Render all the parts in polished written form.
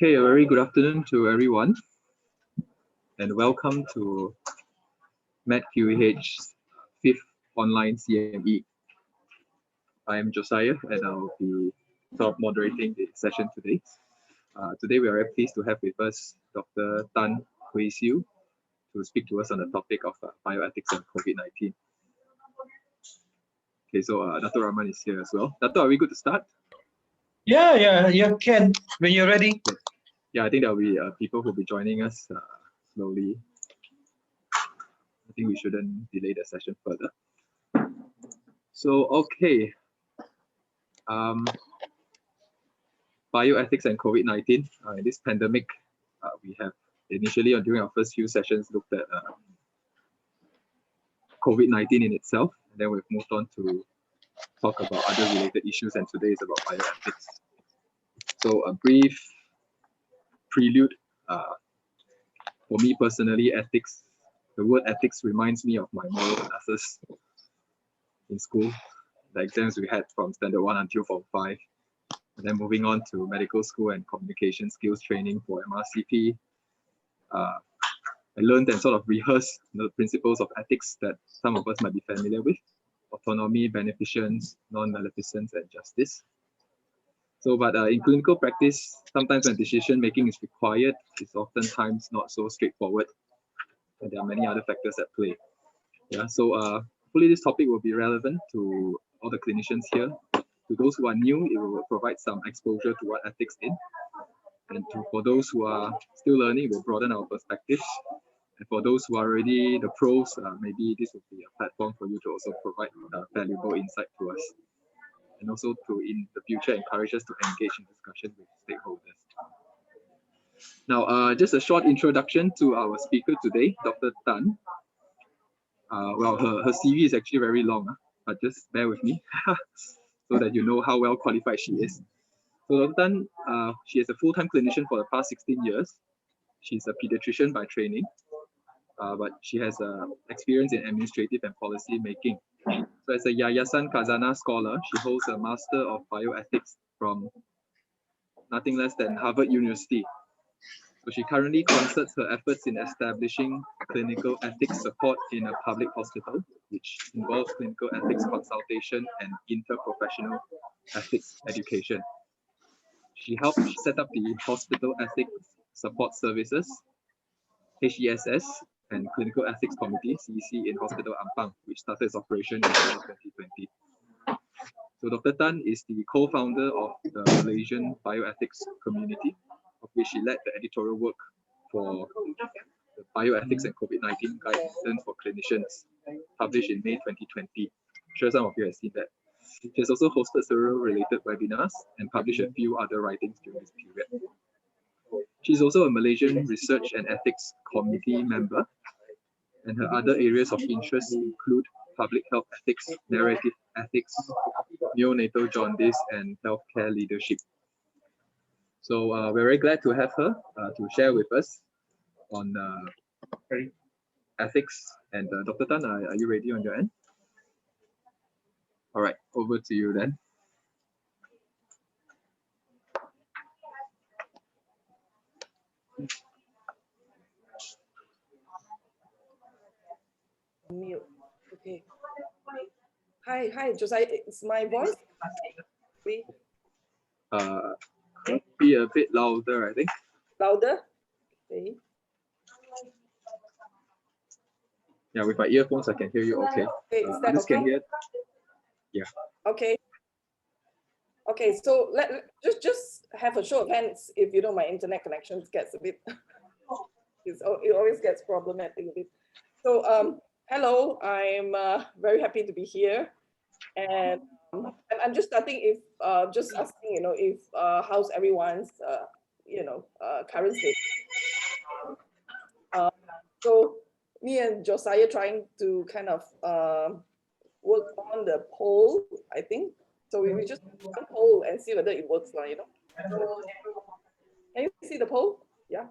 Okay, a very good afternoon to everyone, and welcome to MedQEH's 5th online CME. I am Josiah, and I'll be moderating the session today. Today, we are very pleased to have with us Dr. Tan Hui Siu to speak to us on the topic of bioethics and COVID-19. Okay, so Dr. Rahman is here as well. Dr., are we good to start? Yeah, you can when you're ready. Yeah, I think there will be people who will be joining us slowly. I think we shouldn't delay the session further. So, okay. Bioethics and COVID-19. In this pandemic, we have initially during our first few sessions looked at COVID-19 in itself, and then we've moved on to talk about other related issues, and today is about bioethics. So a brief prelude. For me personally, ethics, the word ethics reminds me of my moral classes in school, the exams we had from standard 1 until form 5, and then moving on to medical school and communication skills training for MRCP. I learned and sort of rehearsed the principles of ethics that some of us might be familiar with: autonomy, beneficence, non-maleficence, and justice. So, but in clinical practice, sometimes when decision making is required, it's oftentimes not so straightforward, and there are many other factors at play. Yeah, so hopefully this topic will be relevant to all the clinicians here. To those who are new, it will provide some exposure to what ethics is, and for those who are still learning, it will broaden our perspectives. And for those who are already the pros, maybe this will be a platform for you to also provide valuable insight to us, and also to, in the future, encourage us to engage in discussion with stakeholders. Now, just a short introduction to our speaker today, Dr. Tan. Well, her CV is actually very long, but just bear with me so that you know how well qualified she is. So Dr. Tan, she is a full-time clinician for the past 16 years. She's a pediatrician by training, but she has experience in administrative and policy making. So as a Yayasan Khazanah scholar, she holds a Master of Bioethics from nothing less than Harvard University. So she currently concerts her efforts in establishing clinical ethics support in a public hospital, which involves clinical ethics consultation and interprofessional ethics education. She helped set up the Hospital Ethics Support Services, HESS, and Clinical Ethics Committee, CEC, in Hospital Ampang, which started its operation in 2020. So Dr. Tan is the co-founder of the Malaysian Bioethics community, of which she led the editorial work for the Bioethics and COVID-19 Guidance for Clinicians, published in May 2020. I'm sure some of you have seen that. She has also hosted several related webinars and published a few other writings during this period. She's also a Malaysian Research and Ethics Committee member, and her other areas of interest include public health ethics, narrative ethics, neonatal jaundice, and healthcare leadership. So we're very glad to have her to share with us on ethics. And Dr. Tan, are you ready on your end? All right, over to you then. Mute. Okay. Hi, Josiah. It's my voice. Could be a bit louder, I think. Louder. Okay. Yeah, with my earphones, I can hear you okay. Okay, Others can hear. Yeah. Okay. Okay, so just have a show of hands if you know my internet connection gets a bit. It always gets problematic a bit. So hello, I'm very happy to be here, and I'm just starting if just asking if how's everyone's current state. So me and Josiah trying to kind of work on the poll, I think. So we just one poll and see whether it works, Can you see the poll? Yeah.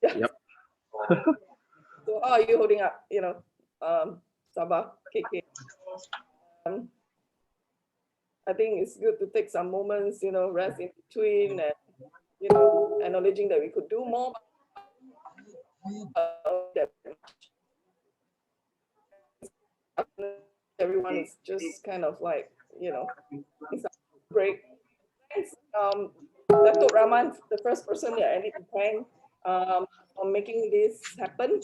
Yep. So how are you holding up? Sabah, KK. I think it's good to take some moments, rest in between and acknowledging that we could do more. Everyone is just kind of like, it's a break. Thanks, Datuk Rahman, the first person that I need to thank for making this happen,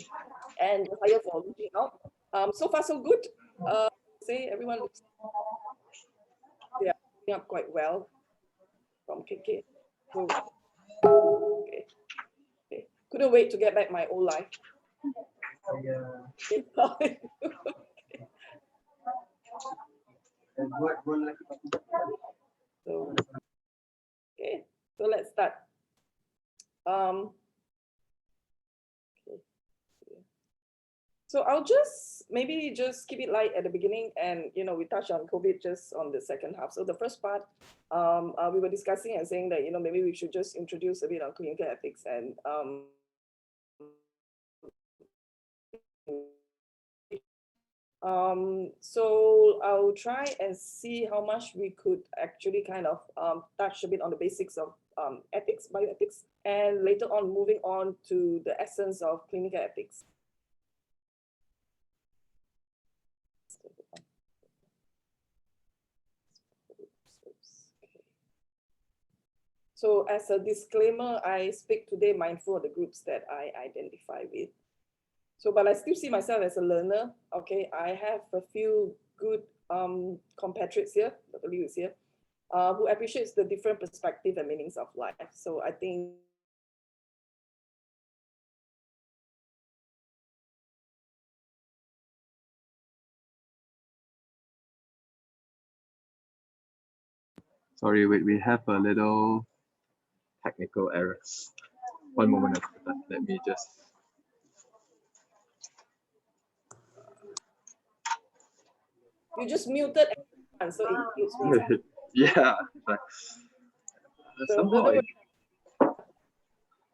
and Jahaya for reaching out. So far, so good. Say everyone looks, they are doing up quite well from KK. So, okay. Couldn't wait to get back my old life. So, okay, so let's start. So I'll maybe just keep it light at the beginning, and we touch on COVID just on the second half. So the first part, we were discussing and saying that maybe we should just introduce a bit on clinical ethics, and so I'll try and see how much we could actually kind of touch a bit on the basics of ethics, bioethics, and later on moving on to the essence of clinical ethics. So as a disclaimer, I speak today mindful of the groups that I identify with. So, but I still see myself as a learner. Okay, I have a few good compatriots here, Dr. Liu is here, who appreciates the different perspective and meanings of life. So I think Sorry, wait, we have a little technical error. One moment, let me just. You just muted everyone, so it mutes me. Yeah.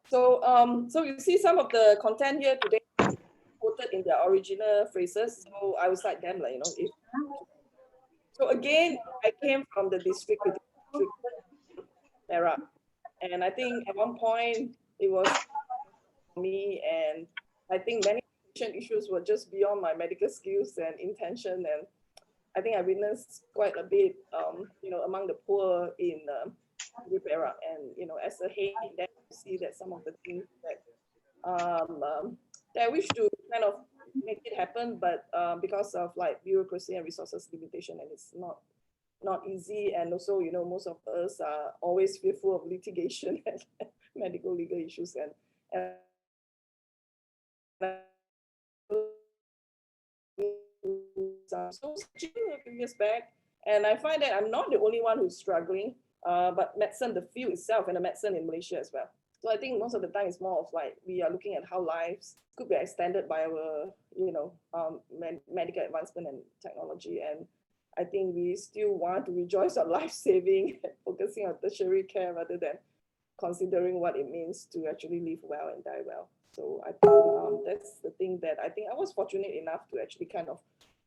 So you see some of the content here today quoted in their original phrases. So I will cite them, like, So again, I came from the district era, and I think at one point it was me, and I think many issues were just beyond my medical skills and intention, and I think I witnessed quite a bit, among the poor in the era, and as a head, that you see that some of the things that that I wish to kind of make it happen, but because of like bureaucracy and resources limitation, and it's not easy, and also most of us are always fearful of litigation and medical legal issues, and so a few years back, and I find that I'm not the only one who's struggling, but medicine, the field itself, and the medicine in Malaysia as well. So I think most of the time it's more of like we are looking at how lives could be extended by our, medical advancement and technology. And I think we still want to rejoice on life saving, focusing on tertiary care rather than considering what it means to actually live well and die well. So I think that's the thing that I think I was fortunate enough to actually kind of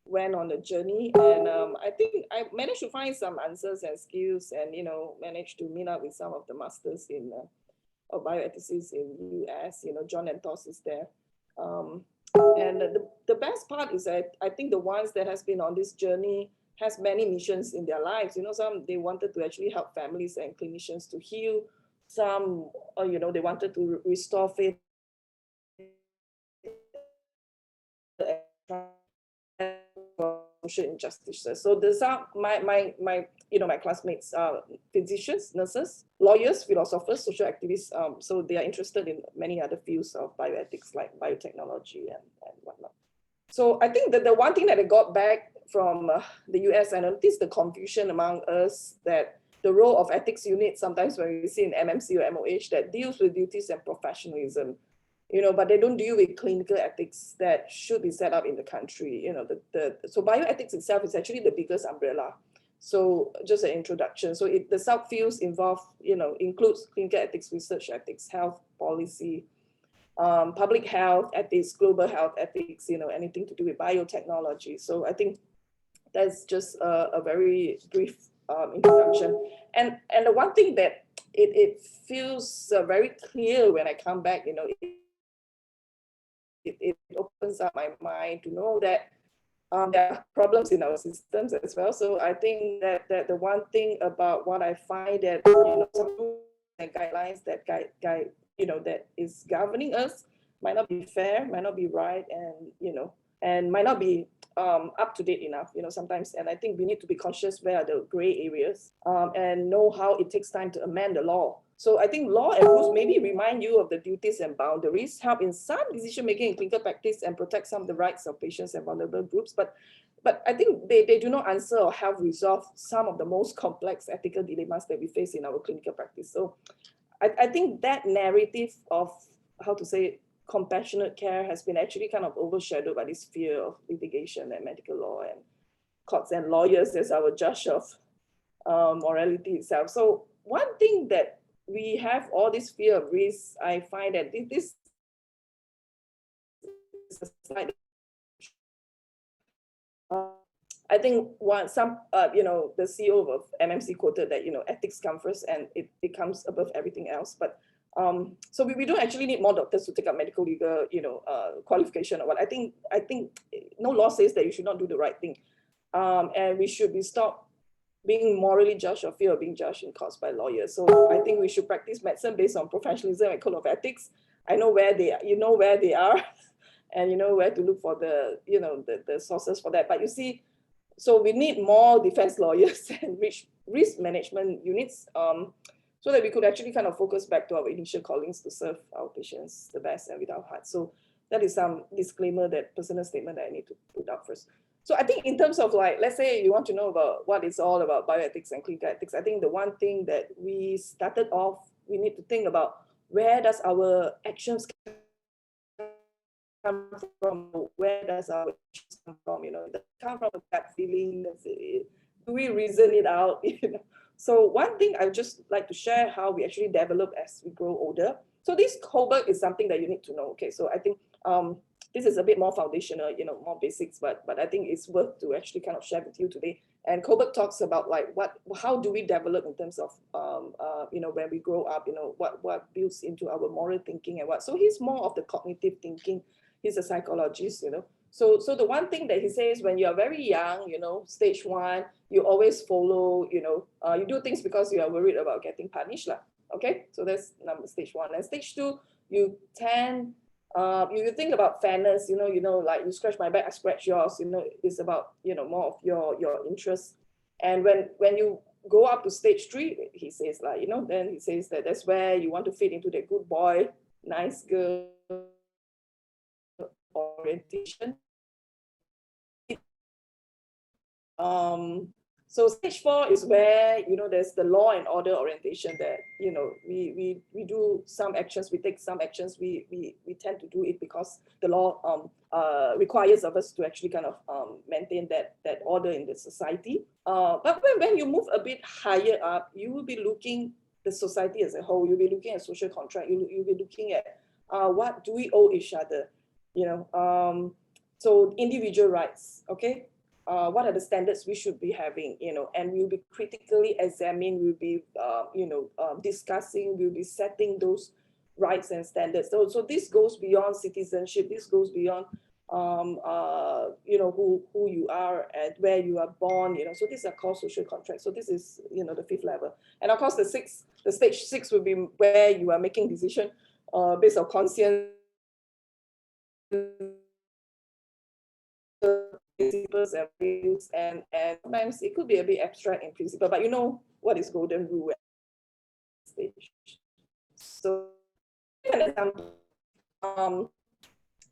went on the journey, and I think I managed to find some answers and skills, and managed to meet up with some of the masters in of bioethics in US. John and Toss is there, and the best part is that I think the ones that has been on this journey has many missions in their lives. Some they wanted to actually help families and clinicians to heal. Some, they wanted to restore faith social injustices. So these are my classmates, physicians, nurses, lawyers, philosophers, social activists. So they are interested in many other fields of bioethics like biotechnology and whatnot. So I think that the one thing that I got back from the US, and I noticed the confusion among us that the role of ethics unit, sometimes when we see in MMC or MOH, that deals with duties and professionalism, but they don't deal with clinical ethics that should be set up in the country. So bioethics itself is actually the biggest umbrella. So just an introduction. So the subfields involve, includes clinical ethics, research ethics, health policy, public health ethics, global health ethics, anything to do with biotechnology. So I think that's just a very brief introduction. And the one thing that it feels very clear when I come back, you know, it opens up my mind to know that there are problems in our systems as well. So I think that the one thing about what I find that, you know, some guidelines that guide you know, that is governing us might not be fair, might not be right, and you know, and might not be up to date enough, you know, sometimes. And I think we need to be conscious where are the gray areas, and know how it takes time to amend the law. So I think law and rules maybe remind you of the duties and boundaries, help in some decision making in clinical practice, and protect some of the rights of patients and vulnerable groups. But I think they do not answer or help resolve some of the most complex ethical dilemmas that we face in our clinical practice. So I think that narrative of, how to say, compassionate care has been actually kind of overshadowed by this fear of litigation and medical law and courts and lawyers as our judge of morality itself. So one thing that we have all this fear of risk, I find that this is a slide. I think you know, the CEO of MMC quoted that, you know, ethics come first and it comes above everything else. But so we don't actually need more doctors to take up medical legal, you know, qualification or what. I think no law says that you should not do the right thing, and we should be stopped being morally judged or fear of being judged in courts by lawyers. So I think we should practice medicine based on professionalism and code of ethics. I know where they are, you know where they are, and you know where to look for the, you know, the sources for that. But you see, so we need more defense lawyers and risk management units, so that we could actually kind of focus back to our initial callings to serve our patients the best and with our heart. So that is some disclaimer, that personal statement that I need to put up first. So I think in terms of, like, let's say you want to know about what it's all about, bioethics and clinical ethics, I think the one thing that we started off, we need to think about, where does our actions come from? Where does our actions come from? You know, does it come from a gut feeling? Do we reason it out? You know? So one thing I would just like to share how we actually develop as we grow older. So this Kohlberg is something that you need to know. Okay, so I think this is a bit more foundational, you know, more basics, but I think it's worth to actually kind of share with you today. And Kohlberg talks about, like, how do we develop in terms of you know, when we grow up, you know, what builds into our moral thinking and what. So he's more of the cognitive thinking. He's a psychologist, you know. So the one thing that he says, when you're very young, you know, stage 1, you always follow, you know, you do things because you are worried about getting punished lah. Okay, so that's stage 1. And stage 2, you tend you think about fairness, you know, like, you scratch my back, I scratch yours, you know, it's about, you know, more of your interests. And when you go up to stage 3, he says, like, you know, then he says that that's where you want to fit into the good boy, nice girl orientation. So stage 4 is where, you know, there's the law and order orientation, that, you know, we do some actions, we take some actions, we tend to do it because the law requires of us to actually kind of maintain that order in the society. But when you move a bit higher up, you will be looking the society as a whole. You'll be looking at social contract. You'll be looking at what do we owe each other, you know. So individual rights, okay. What are the standards we should be having, you know, and we'll be critically examining, we'll be, you know, discussing, we'll be setting those rights and standards. So this goes beyond citizenship. This goes beyond, you know, who you are and where you are born, you know. So these are called social contracts. So this is, you know, the 5th level. And of course, the stage 6 will be where you are making decision based on conscience, principles and rules, and sometimes it could be a bit abstract in principle, but you know what is golden rule stage. So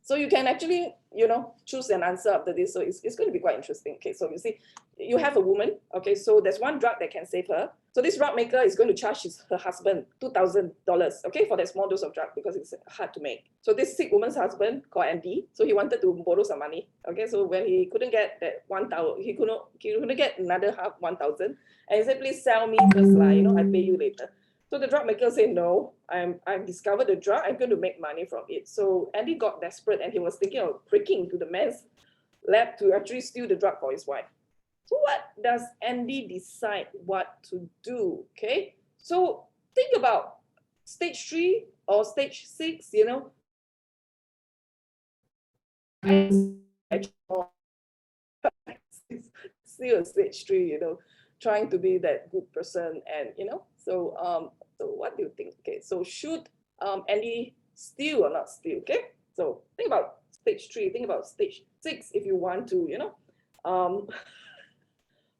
so you can actually, you know, choose an answer after this. So it's going to be quite interesting. Okay, so you see, you have a woman. Okay, so there's one drug that can save her. So this drug maker is going to charge her husband $2,000, okay, for that small dose of drug, because it's hard to make. So this sick woman's husband, called Andy, so he wanted to borrow some money. Okay, so when he couldn't get that 1,000, he couldn't get another half 1,000, and he said, please sell me first, you know, I pay you later. So the drug maker said, no, I've discovered the drug, I'm going to make money from it. So Andy got desperate, and he was thinking of breaking into the man's lab to actually steal the drug for his wife. So what does Andy decide what to do? Okay, so think about stage 3 or stage 6, you know, still a stage 3, you know, trying to be that good person, and you know, so so what do you think? Okay, so should Andy steal or not steal? Okay, so think about stage 3, think about stage 6 if you want to, you know,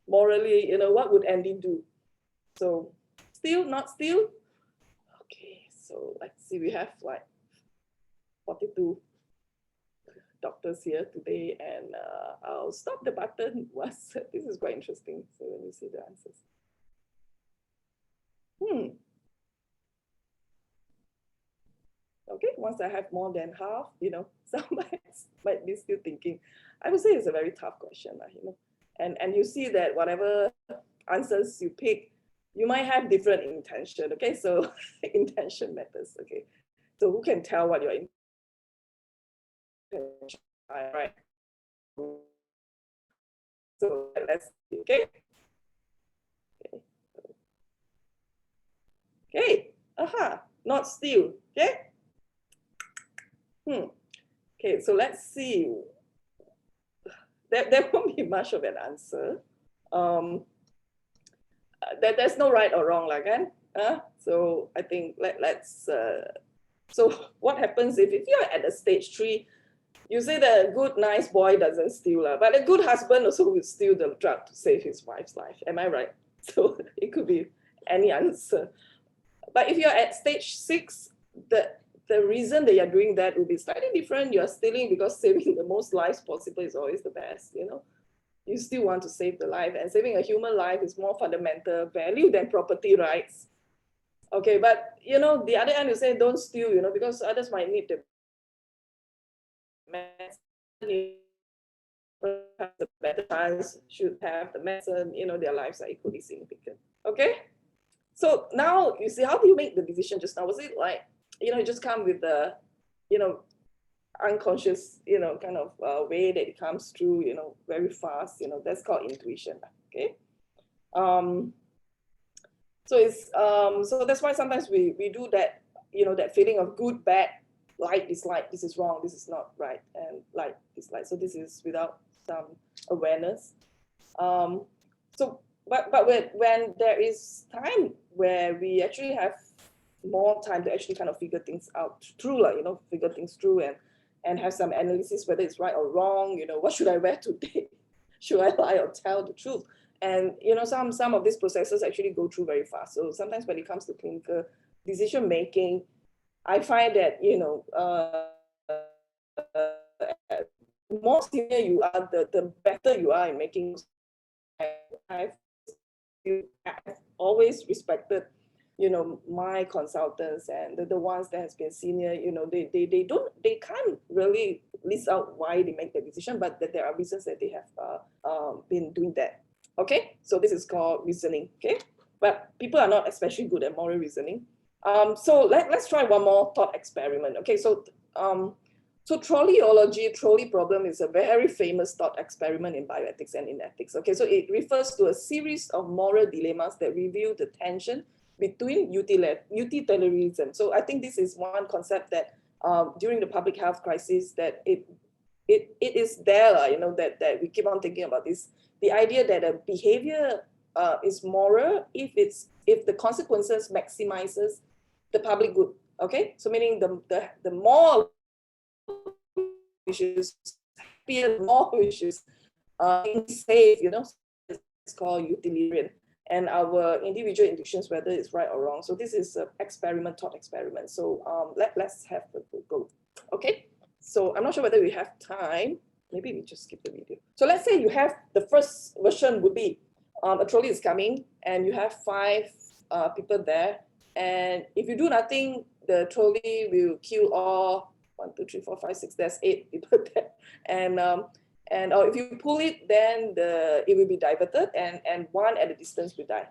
morally, you know, what would Andy do? So steal, not steal? Okay, so let's see, we have like 42 doctors here today, and I'll stop the button once. This is quite interesting. So let me see the answers. Okay, once I have more than half, you know, some might be still thinking. I would say it's a very tough question, you know, and you see that whatever answers you pick, you might have different intention. Okay, so intention matters. Okay, so who can tell what your intention are, right? So let's see. Okay. Okay. Aha. Not steal. Okay. Okay. So let's see. There won't be much of an answer. There's no right or wrong, like, so I think let's. So what happens if you're at a stage 3? You say that a good, nice boy doesn't steal, but a good husband also will steal the drug to save his wife's life. Am I right? So it could be any answer. But if you're at stage 6, the reason that you're doing that will be slightly different. You're stealing because saving the most lives possible is always the best, you know. You still want to save the life, and saving a human life is more fundamental value than property rights. Okay, but you know, the other end you say don't steal, you know, because others might need the medicine, perhaps the better chance should have the medicine, you know, their lives are equally significant. Okay, so now you see, how do you make the decision just now? Was it like, you know, you just come with the, you know, unconscious, you know, kind of way that it comes through, you know, very fast, you know, that's called intuition. Okay. So it's so that's why sometimes we do that, you know, that feeling of good, bad, like, dislike, this is wrong, this is not right, and like, dislike. So this is without some awareness. So but when there is time where we actually have more time to actually kind of figure things out through, like, you know, figure things through and have some analysis whether it's right or wrong, you know, what should I wear today? Should I lie or tell the truth? And you know, some of these processes actually go through very fast. So sometimes when it comes to clinical decision making, I find that, you know, the more senior you are, the better you are in making. I've always respected, you know, my consultants and the ones that has been senior, you know, they can't really list out why they make the decision, but that there are reasons that they have been doing that. Okay, so this is called reasoning. Okay, but people are not especially good at moral reasoning. So let's try one more thought experiment. Okay, so so trolley problem is a very famous thought experiment in bioethics and in ethics. Okay, so it refers to a series of moral dilemmas that reveal the tension between utilitarianism. So I think this is one concept that during the public health crisis that it is there, you know, that we keep on thinking about this. The idea that a behavior is moral if the consequences maximizes the public good. Okay, so meaning the more wishes, happier, more wishes, safe, you know, it's called utilitarian. And our individual intuitions, whether it's right or wrong. So this is an thought experiment. So let's have a go. Okay, so I'm not sure whether we have time. Maybe we just skip the video. So let's say you have the first version would be a trolley is coming and you have 5 people there. And if you do nothing, the trolley will kill all 1, 2, 3, 4, 5, 6. There's 8 people there. And if you pull it, then it will be diverted, and one at a distance will die.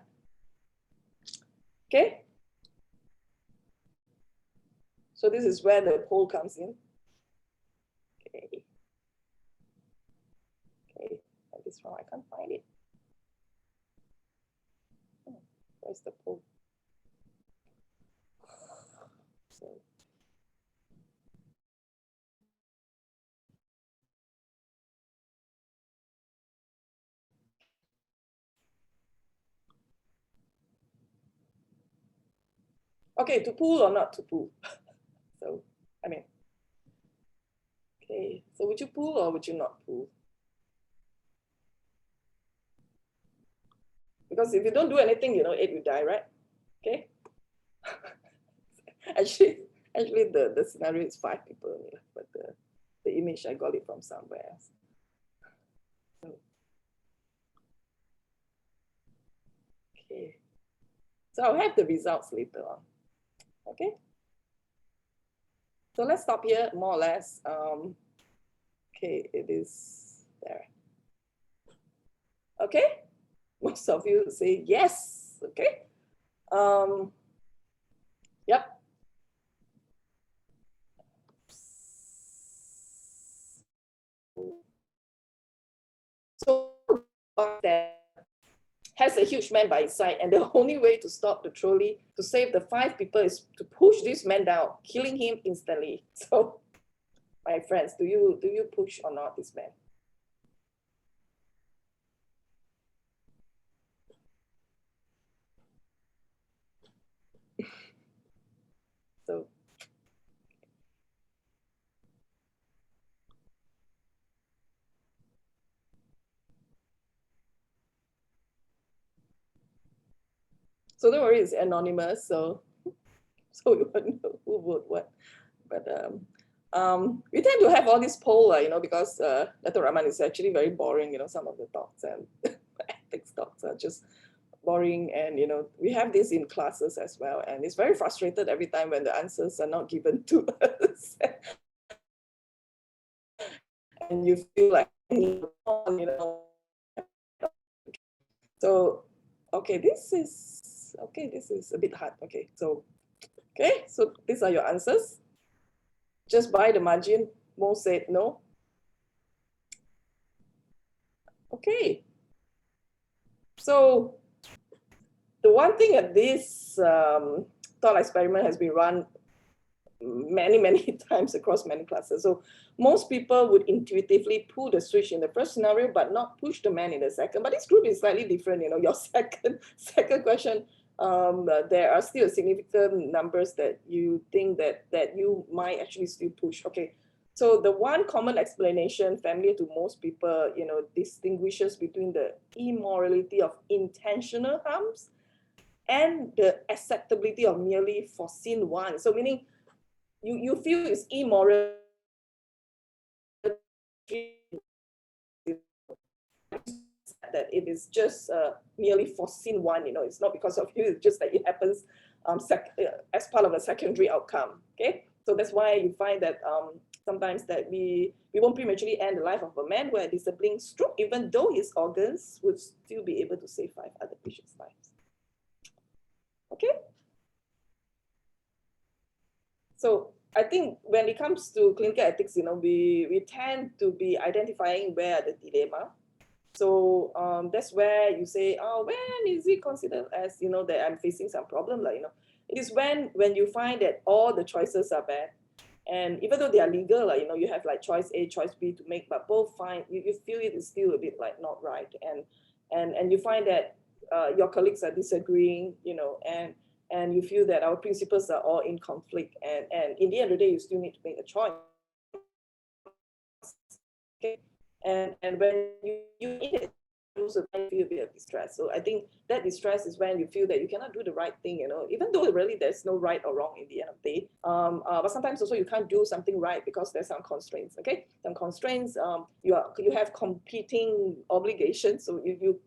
Okay. So this is where the pole comes in. Okay. Okay. And this one I can't find it. Where's the pole? Okay, to pull or not to pull? So, I mean, okay, so would you pull or would you not pull? Because if you don't do anything, you know, it will die, right? Okay. actually, the scenario is 5 people, but the image I got it from somewhere else. Okay. So I'll have the results later on. Okay. So let's stop here, more or less. Okay, it is there. Okay. Most of you say yes. Okay. Yep. So that has a huge man by his side, and the only way to stop the trolley to save the 5 people is to push this man down, killing him instantly. So, my friends, do you push or not this man? So, don't worry, it's anonymous, so we won't know who vote what. But we tend to have all this poll, because Dato' Rahman is actually very boring. Some of the talks and ethics talks are just boring, and we have this in classes as well, and it's very frustrated every time when the answers are not given to us. And you feel like, so okay, this is a bit hard. Okay, so these are your answers. Just by the margin, most said no. Okay, so the one thing that this thought experiment has been run many times across many classes. So most people would intuitively pull the switch in the first scenario, but not push the man in the second. But this group is slightly different. Your second question, there are still significant numbers that you think that you might actually still push. Okay. So the one common explanation familiar to most people, distinguishes between the immorality of intentional harms and the acceptability of merely foreseen ones. So meaning you feel it's immoral that it is just merely foreseen one, it's not because of you, it's just that it happens as part of a secondary outcome. Okay, so that's why you find that sometimes that we won't prematurely end the life of a man who had disabling stroke, even though his organs would still be able to save 5 other patients' lives. Okay. So I think when it comes to clinical ethics, we tend to be identifying where are the dilemma. So that's where you say, oh, when is it considered as, that I'm facing some problem? It is when you find that all the choices are bad. And even though they are legal, you have like choice A, choice B to make, but both find, you feel it is still a bit like not right. And you find that your colleagues are disagreeing, and you feel that our principles are all in conflict, and in the end of the day, you still need to make a choice. Okay, and when you in it, you also feel a bit of distress. So I think that distress is when you feel that you cannot do the right thing, even though really there's no right or wrong in the end of the day. But sometimes also you can't do something right because there's some constraints. Okay, some constraints. You have competing obligations, so you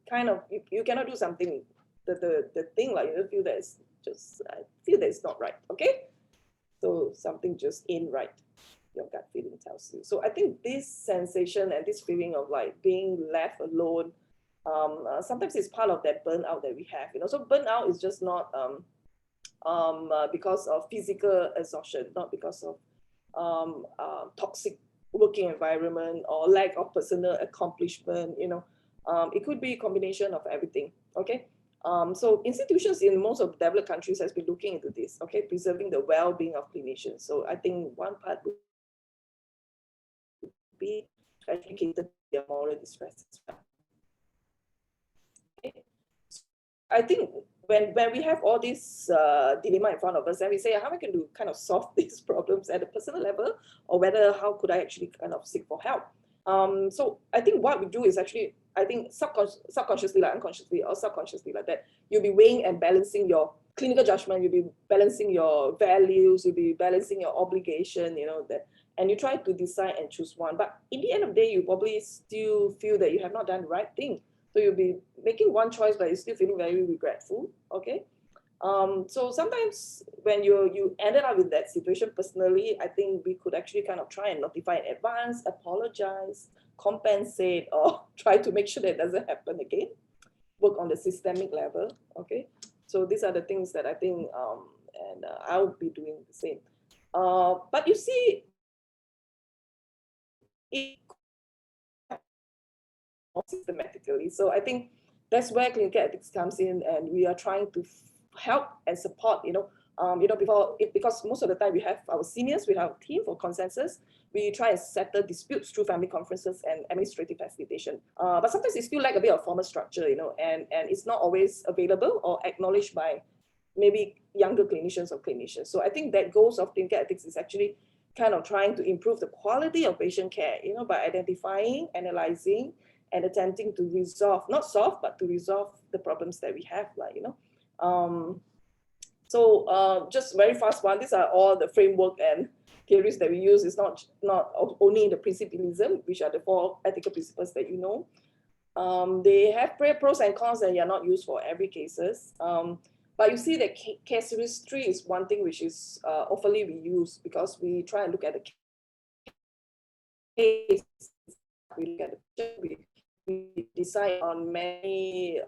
cannot do something. The thing like you feel that it's just I feel that it's not right. Okay, so something just ain't right. Your gut feeling tells you. So I think this sensation and this feeling of like being left alone, sometimes it's part of that burnout that we have. So burnout is just not because of physical exhaustion, not because of toxic working environment or lack of personal accomplishment. It could be a combination of everything. Okay. So institutions in most of developed countries has been looking into this. Okay, preserving the well-being of clinicians. So I think one part would be educated their moral distress as well. Okay. I think when we have all this dilemma in front of us, and we say, how am I going to kind of solve these problems at a personal level, or whether how could I actually kind of seek for help? So I think what we do is actually, I think subconsciously, like unconsciously or subconsciously like that, you'll be weighing and balancing your clinical judgment, you'll be balancing your values, you'll be balancing your obligation, that, and you try to decide and choose one. But in the end of the day, you probably still feel that you have not done the right thing. So you'll be making one choice, but you're still feeling very regretful. Okay. So sometimes when you ended up in that situation personally, I think we could actually kind of try and notify in advance, apologize, compensate, or try to make sure that it doesn't happen again. Work on the systemic level. Okay. So these are the things that I think, and I would be doing the same. But you see, it systematically. So I think that's where clinical ethics comes in, and we are trying to help and support, because most of the time we have our seniors with our team for consensus. We try and settle disputes through family conferences and administrative facilitation. But sometimes it still like a bit of formal structure, and it's not always available or acknowledged by maybe younger clinicians or clinicians. So I think that goals of clinical ethics is actually kind of trying to improve the quality of patient care, by identifying, analyzing, and attempting to resolve, not solve, but to resolve the problems that we have, So just very fast one, these are all the framework and theories that we use. It's not only in the principalism, which are the 4 ethical principles that you know. They have pros and cons, and they are not used for every cases. But you see that casuistry is one thing which is oftenly we use, because we try and look at the case, we look at the we decide on many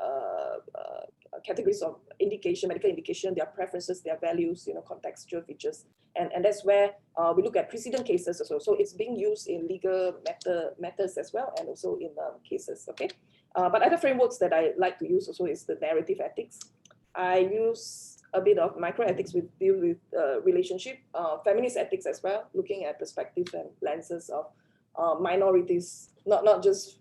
categories of indication, medical indication, their preferences, their values, contextual features. And that's where we look at precedent cases also. So it's being used in legal matters as well, and also in cases, okay? But other frameworks that I like to use also is the narrative ethics. I use a bit of microethics with deal with relationship, feminist ethics as well, looking at perspectives and lenses of minorities, not just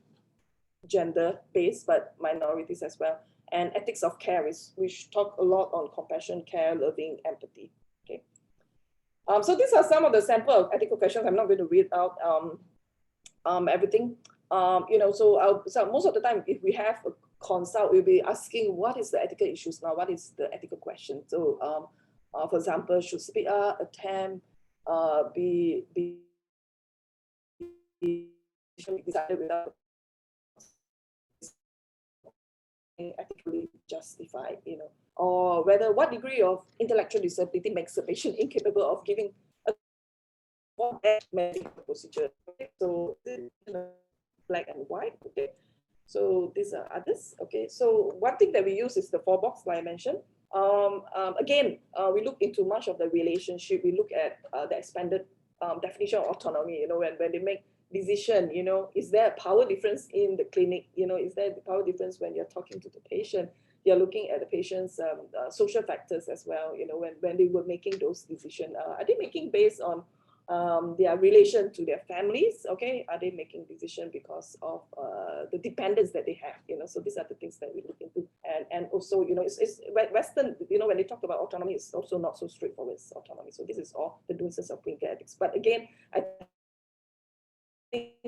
gender-based, but minorities as well. And ethics of care, which talk a lot on compassion, care, loving, empathy. Okay. So these are some of the sample of ethical questions. I'm not going to read out everything. So most of the time, if we have a consult, we'll be asking what is the ethical issues now, what is the ethical question. So, for example, should CPR attempt be decided without ethically justified, or whether what degree of intellectual disability makes a patient incapable of giving a medical procedure. Okay? So black and white. Okay. So these are others. Okay. So one thing that we use is the 4-box, like I mentioned. Again, we look into much of the relationship. We look at the expanded definition of autonomy. When they make decision, is there a power difference in the clinic? Is there a power difference when you're talking to the patient? You're looking at the patient's social factors as well. When they were making those decisions, are they making based on their relation to their families? Okay, are they making decision because of the dependence that they have? So these are the things that we look into, and also it's Western. When they talk about autonomy, it's also not so straightforward as autonomy. So this is all the nuances of clinical ethics. But again, I think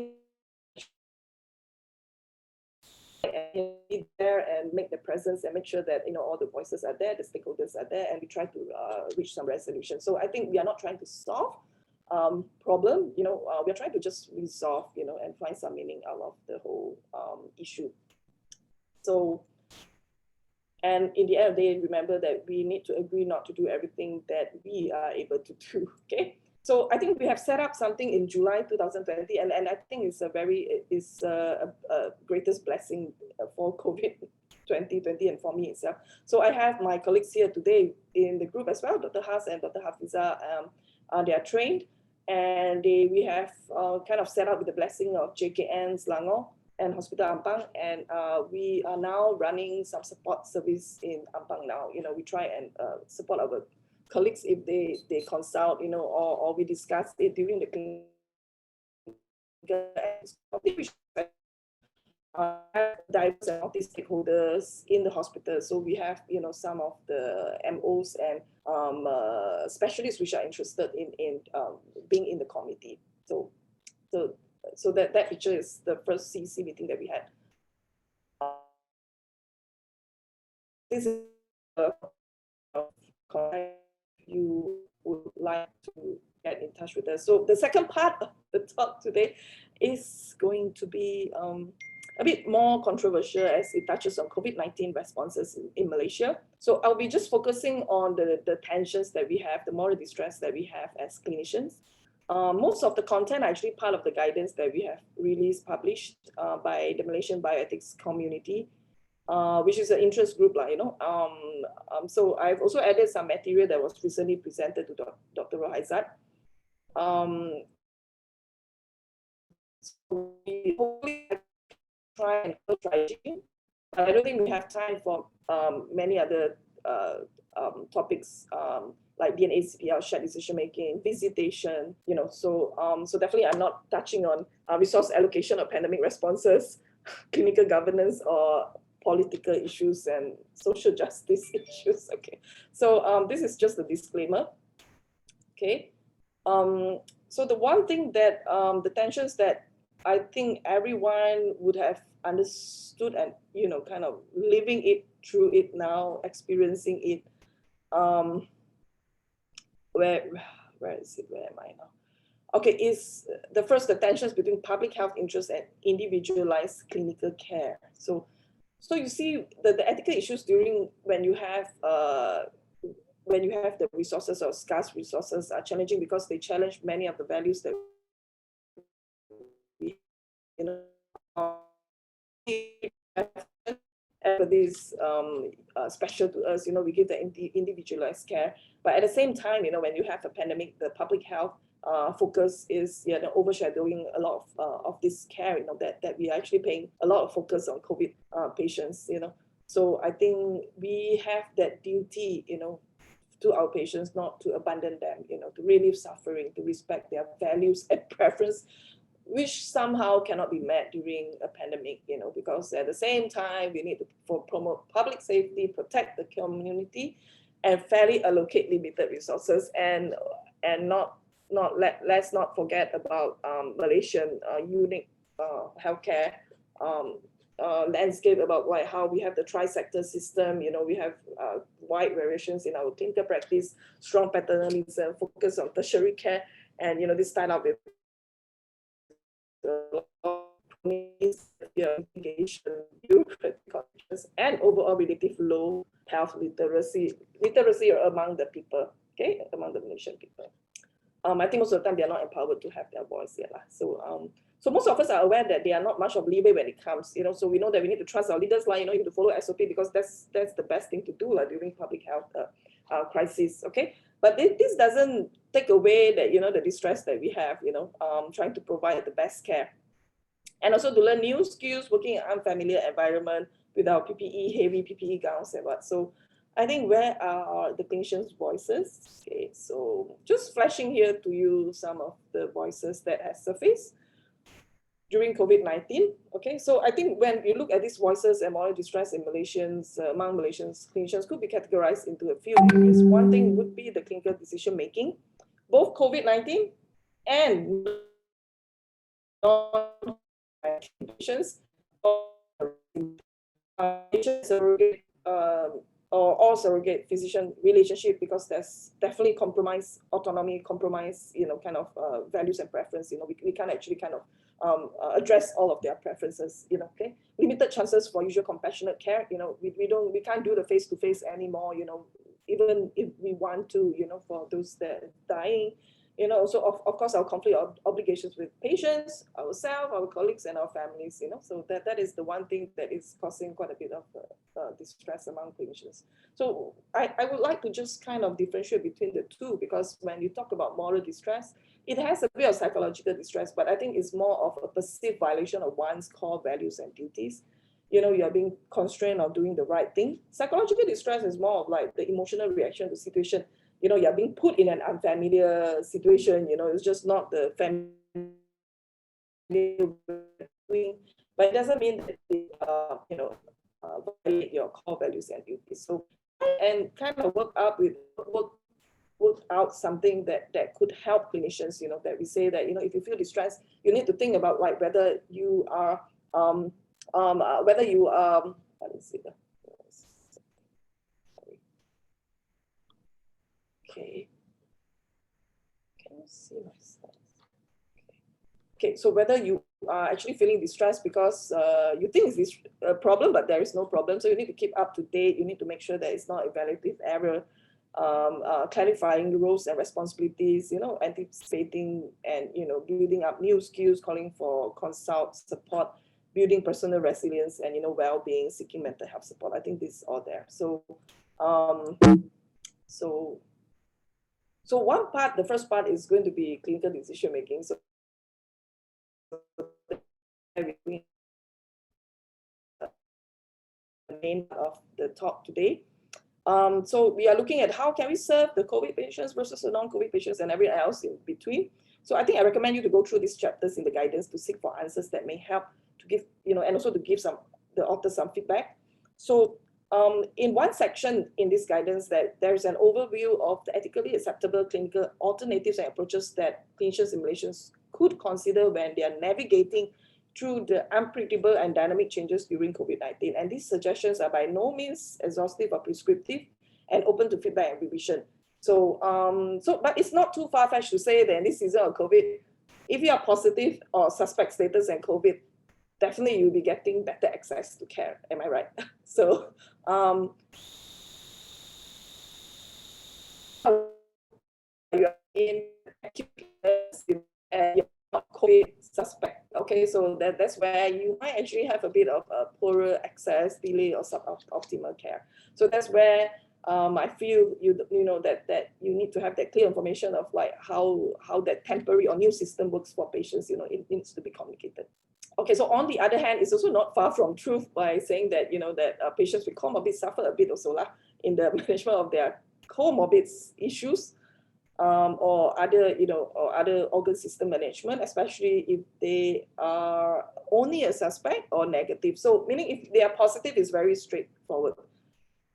be there and make the presence and make sure that all the voices are there, the stakeholders are there, and we try to reach some resolution. So I think we are not trying to solve problem, we're trying to just resolve, and find some meaning out of the whole issue. So, and in the end of the day, remember that we need to agree not to do everything that we are able to do. Okay. So I think we have set up something in July 2020, and I think it's a greatest blessing for COVID 2020 and for me itself. So I have my colleagues here today in the group as well, Dr. Haas and Dr. Hafiza. They are trained, and we have kind of set up with the blessing of JKN Selangor and Hospital Ampang, and we are now running some support service in Ampang now. We try and support our colleagues if they consult, or we discuss it during the clinical. diverse and multi-stakeholders in the hospital. So we have, some of the MOs and specialists which are interested in being in the committee. So that picture is the first CC meeting that we had. This is you would like to get in touch with us. So the second part of the talk today is going to be a bit more controversial as it touches on COVID-19 responses in Malaysia. So I'll be just focusing on the tensions that we have, the moral distress that we have as clinicians. Most of the content are actually part of the guidance that we have released, published by the Malaysian Bioethics Community, which is an interest group, so I've also added some material that was recently presented to Dr. Rohaizat. So we hopefully try and but I don't think we have time for many other topics like DNA-CPL, shared decision making, visitation, so definitely I'm not touching on resource allocation or pandemic responses, clinical governance, or political issues and social justice issues. Okay, so this is just a disclaimer. Okay, so the one thing that the tensions that I think everyone would have understood and kind of living it through it now, experiencing it. Where is it? Where am I now? Okay, is the first, the tensions between public health interests and individualized clinical care. So you see the ethical issues during when you have the resources or scarce resources are challenging because they challenge many of the values that we, everybody's special to us. We give the individualized care, but at the same time, when you have a pandemic, the public health focus is overshadowing a lot of this care. That we are actually paying a lot of focus on COVID patients. So I think we have that duty, to our patients, not to abandon them, to relieve suffering, to respect their values and preference, which somehow cannot be met during a pandemic, because at the same time, we need to promote public safety, protect the community, and fairly allocate limited resources, and let's not forget about Malaysian unique healthcare landscape, about how we have the tri-sector system. We have wide variations in our clinical practice, strong paternalism, focus on tertiary care, and this tied up with and overall relative low health literacy among the people, among the Malaysian people. I think most of the time they are not empowered to have their voice yet. So most of us are aware that they are not much of leeway when it comes, so we know that we need to trust our leaders, you need to follow SOP, because that's the best thing to do during public health crisis, okay? But this doesn't take away that, the distress that we have, trying to provide the best care. And also to learn new skills, working in unfamiliar environment without PPE, heavy PPE gowns and what. So I think where are the clinicians' voices? Okay, so just flashing here to you some of the voices that have surfaced during COVID-19. Okay, so I think when you look at these voices and moral distress in among Malaysians, clinicians could be categorized into a few areas. One thing would be the clinical decision making, both COVID-19 and patients, surrogate or all surrogate physician relationship, because there's definitely compromise autonomy, compromise kind of values and preference. We can't actually kind of address all of their preferences. Okay, limited chances for usual compassionate care. We can't do the face-to-face anymore. Even if we want to, for those that are dying. So of course our conflict of obligations with patients, ourselves, our colleagues, and our families. So that is the one thing that is causing quite a bit of distress among clinicians. So I would like to just kind of differentiate between the two, because when you talk about moral distress, it has a bit of psychological distress, but I think it's more of a perceived violation of one's core values and duties. You are being constrained on doing the right thing. Psychological distress is more of like the emotional reaction to situation. You're being put in an unfamiliar situation. It's just not the family doing, but it doesn't mean that they, violate your core values and duties. So, and kind of work out something that could help clinicians, that we say that, if you feel distressed, you need to think about like whether you are, whether you, let me see. Okay. Can you see my slides? Okay, so whether you are actually feeling distressed because you think it's this problem, but there is no problem. So you need to keep up to date. You need to make sure that it's not evaluative error, clarifying the roles and responsibilities, anticipating and, building up new skills, calling for consult support, building personal resilience and, well-being, seeking mental health support. I think this is all there. So, so one part, the first part is going to be clinical decision making. So the main of the talk today. So we are looking at how can we serve the COVID patients versus the non-COVID patients and everything else in between. So I think I recommend you to go through these chapters in the guidance to seek for answers that may help to give, and also to give the author some feedback. So in one section in this guidance, that there's an overview of the ethically acceptable clinical alternatives and approaches that clinicians and Malaysians could consider when they are navigating through the unpredictable and dynamic changes during COVID-19. And these suggestions are by no means exhaustive or prescriptive and open to feedback and revision. So, but it's not too far-fetched to say that in this season of COVID, if you are positive or suspect status and COVID, definitely you'll be getting better access to care. Am I right? So, you are in acute and you're not COVID suspect. Okay, so that's where you might actually have a bit of a poorer access, delay, or suboptimal care. So that's where I feel that you need to have that clear information of like how that temporary or new system works for patients. It needs to be communicated. Okay, so on the other hand, it's also not far from truth by saying that that patients with comorbid suffer a bit also in the management of their comorbid issues. Or other organ system management, especially if they are only a suspect or negative. So meaning if they are positive, it's very straightforward.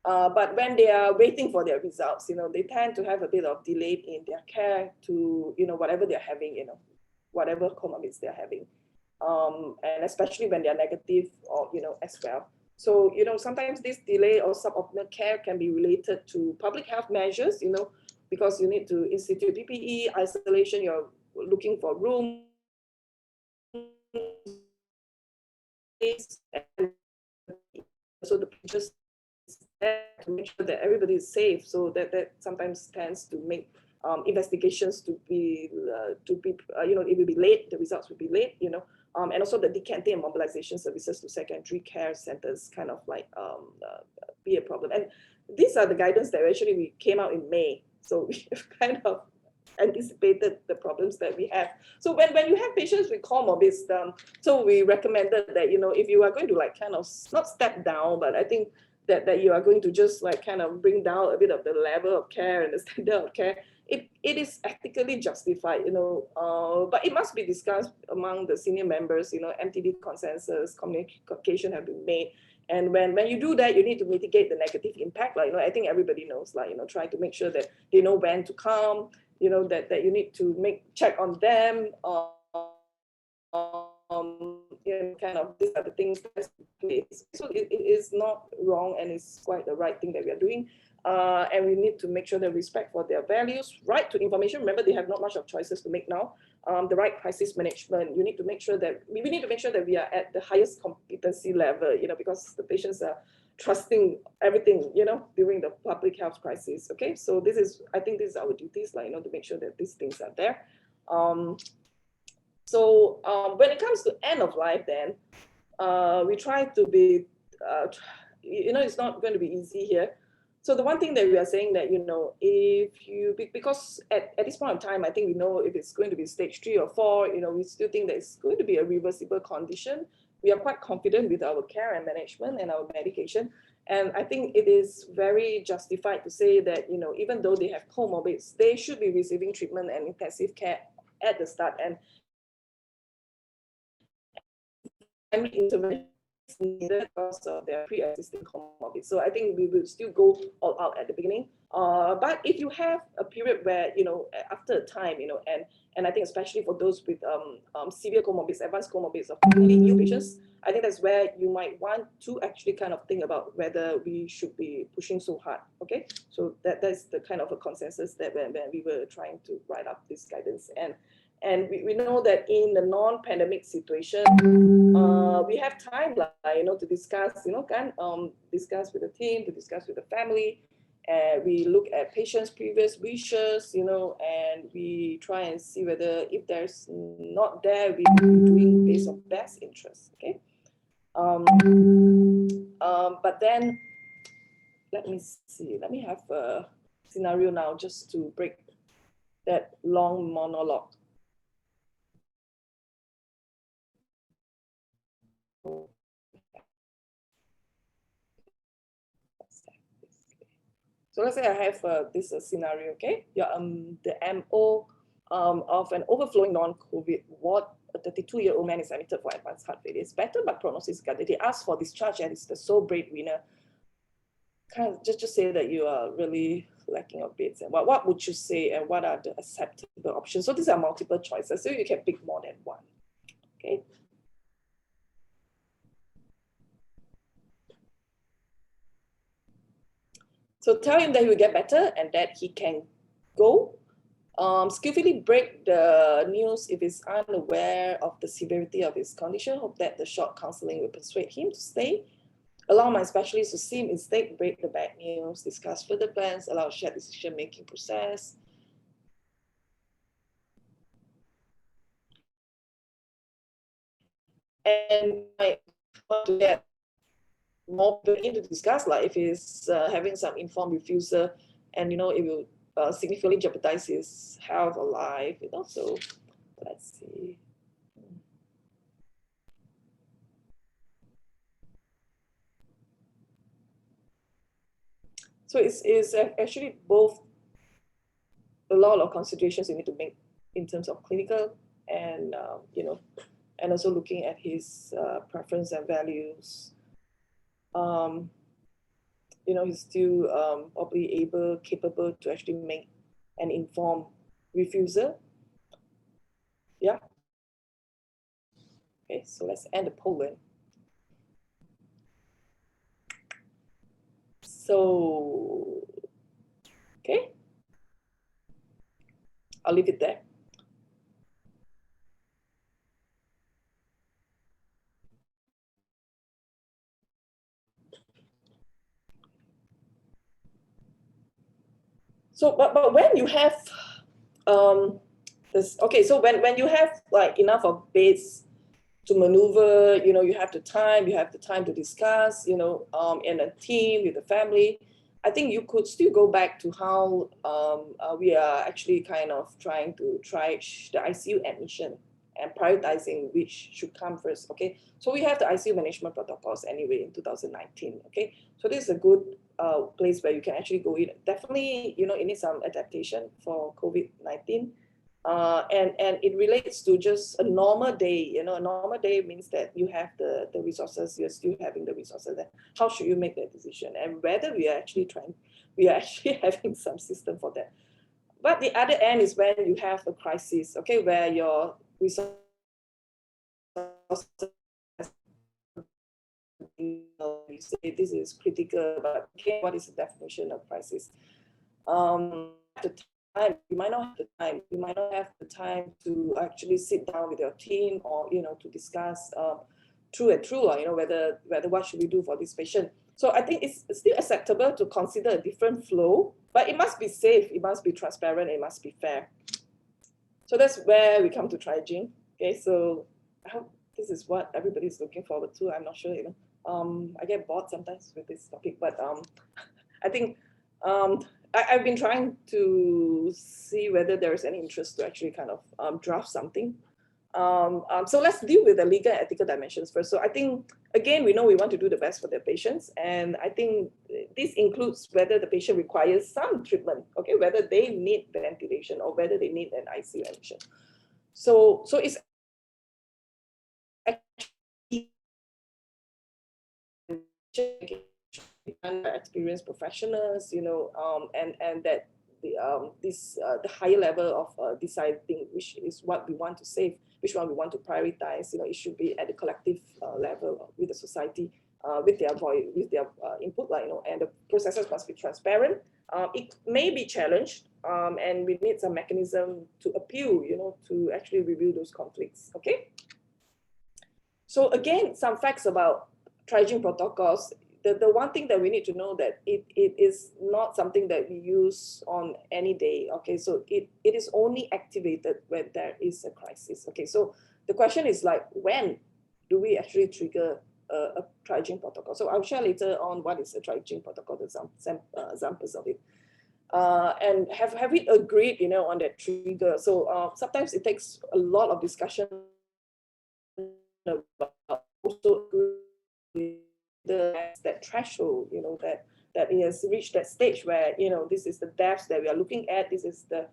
But when they are waiting for their results, they tend to have a bit of delay in their care to, whatever they're having, whatever comorbids they're having. And especially when they're negative or, as well. So, sometimes this delay or suboptimal care can be related to public health measures, because you need to institute PPE, isolation, you're looking for rooms, so the just to make sure that everybody is safe. So that sometimes tends to make investigations to be, it will be late, the results will be late, and also the decanting and mobilization services to secondary care centers kind of like be a problem. And these are the guidance that actually we came out in May. So we've kind of anticipated the problems that we have. So when you have patients with comorbids, so we recommended that, if you are going to like kind of not step down, but I think that you are going to just like kind of bring down a bit of the level of care and the standard of care, it is ethically justified, but it must be discussed among the senior members, MTD consensus, communication have been made. And when you do that, you need to mitigate the negative impact. Like, I think everybody knows, like, try to make sure that they know when to come, that you need to check on them. Kind of these are the things that's in place. So it is not wrong, and it's quite the right thing that we are doing. And we need to make sure that respect for their values, right to information. Remember, they have not much of choices to make now. The right crisis management. We need to make sure that we are at the highest competency level, because the patients are trusting everything, during the public health crisis. Okay, so I think this is our duties, like, to make sure that these things are there. So when it comes to end of life, then we try to be, it's not going to be easy here. So the one thing that we are saying that, because at this point in time, I think we know if it's going to be stage 3 or 4, we still think that it's going to be a reversible condition. We are quite confident with our care and management and our medication. And I think it is very justified to say that, even though they have comorbids, they should be receiving treatment and intensive care at the start. And primary intervention is needed because of their pre-existing comorbidities. So I think we will still go all out at the beginning. But if you have a period where, after a time, and I think especially for those with severe comorbidities, advanced comorbidities of completely new patients, I think that's where you might want to actually kind of think about whether we should be pushing so hard. Okay, so that's the kind of a consensus that when we were trying to write up this guidance. And we know that in the non-pandemic situation, we have time, to discuss, discuss with the team, to discuss with the family. We look at patients' previous wishes, and we try and see whether if there's not there, we will be doing based on best interest. Okay. But then, let me see. Let me have a scenario now just to break that long monologue. So let's say I have this scenario, okay? Yeah, the MO of an overflowing non-COVID ward, a 32-year-old man is admitted for advanced heart failure. It's better, but prognosis is gutted. They ask for discharge and it's the sole breadwinner. Kind of just say that you are really lacking of beds. And what would you say and what are the acceptable options? So these are multiple choices, so you can pick more than one, okay? So tell him that he will get better and that he can go. Skillfully break the news if he's unaware of the severity of his condition. Hope that the short counseling will persuade him to stay. Allow my specialist to see him instead, break the bad news, discuss further plans, allow shared decision-making process. And I want to get more in to discuss, like if he's having some informed refusal and, it will significantly jeopardize his health or life, so let's see. So it's actually both a lot of considerations you need to make in terms of clinical and, and also looking at his preference and values. He's still probably capable to actually make an informed refusal. Yeah. Okay, so let's end the polling. So, okay, I'll leave it there. So, but when you have this, okay, so when you have like enough of beds to maneuver, you have the time to discuss, in a team with the family, I think you could still go back to how we are actually kind of trying to triage the ICU admission and prioritizing which should come first, okay? So we have the ICU management protocols anyway in 2019, okay? So this is a good place where you can actually go in. Definitely, it needs some adaptation for COVID-19. And it relates to just a normal day. A normal day means that you have the resources, you're still having the resources. Then how should you make that decision? And whether we are actually having some system for that. But the other end is when you have a crisis, okay, where your resources, you say this is critical, but okay, what is the definition of crisis? The time, you might not have the time. You might not have the time to actually sit down with your team or to discuss through and through, or whether what should we do for this patient. So I think it's still acceptable to consider a different flow, but it must be safe, it must be transparent, it must be fair. So that's where we come to triaging. Okay, so I hope this is what everybody's looking forward to. I'm not sure, I get bored sometimes with this topic, but I think I've been trying to see whether there is any interest to actually kind of draft something. So let's deal with the legal and ethical dimensions first. So I think, again, we know we want to do the best for the patients. And I think this includes whether the patient requires some treatment, okay, whether they need ventilation or whether they need an ICU admission. So it's actually done by experienced professionals, and that the higher level of deciding which is what we want to save, which one we want to prioritize, it should be at the collective level with the society, with their voice, with their input, and the processes must be transparent. It may be challenged, and we need some mechanism to appeal, to actually review those conflicts. Okay. So again, some facts about triaging protocols. The one thing that we need to know that it is not something that we use on any day. Okay, so it is only activated when there is a crisis. Okay, so the question is like, when do we actually trigger a triaging protocol? So I'll share later on what is a triaging protocol, some examples of it. And have we agreed, on that trigger? So sometimes it takes a lot of discussion about also that threshold, that it has reached that stage where, this is the depths that we are looking at, this is the